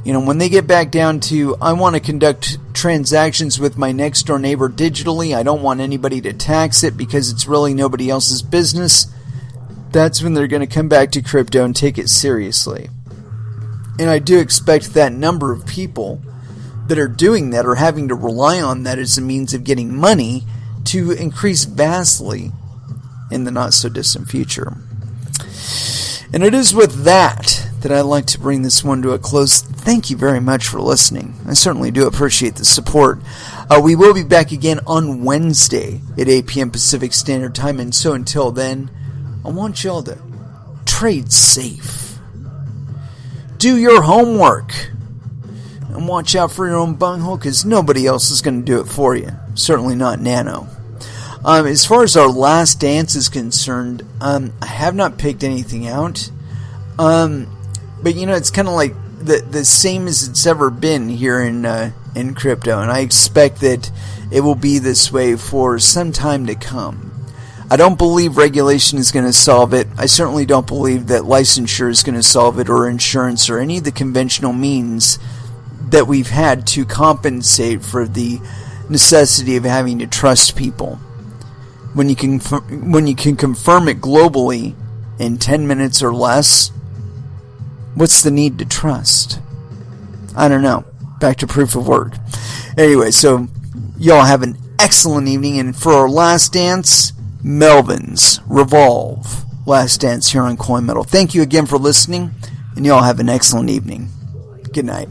When they get back down to, I want to conduct transactions with my next door neighbor digitally, I don't want anybody to tax it because it's really nobody else's business, that's when they're going to come back to crypto and take it seriously. And I do expect that number of people that are doing that or having to rely on that as a means of getting money to increase vastly in the not so distant future. And it is with that I'd like to bring this one to a close. Thank you very much for listening. I certainly do appreciate the support. We will be back again on Wednesday at 8 p.m. Pacific Standard Time. And so until then, I want y'all to trade safe. Do your homework. and watch out for your own bunghole, because nobody else is going to do it for you. Certainly not Nano. As far as our last dance is concerned, I have not picked anything out. But it's kind of like the same as it's ever been here in crypto, and I expect that it will be this way for some time to come. I don't believe regulation is going to solve it. I certainly don't believe that licensure is going to solve it, or insurance, or any of the conventional means that we've had to compensate for the necessity of having to trust people. When you can confirm it globally in 10 minutes or less, what's the need to trust? I don't know. Back to proof of work. Anyway, so y'all have an excellent evening, and for our last dance, Melvin's Revolve. Last dance here on Coin Metal. Thank you again for listening, and y'all have an excellent evening. Good night.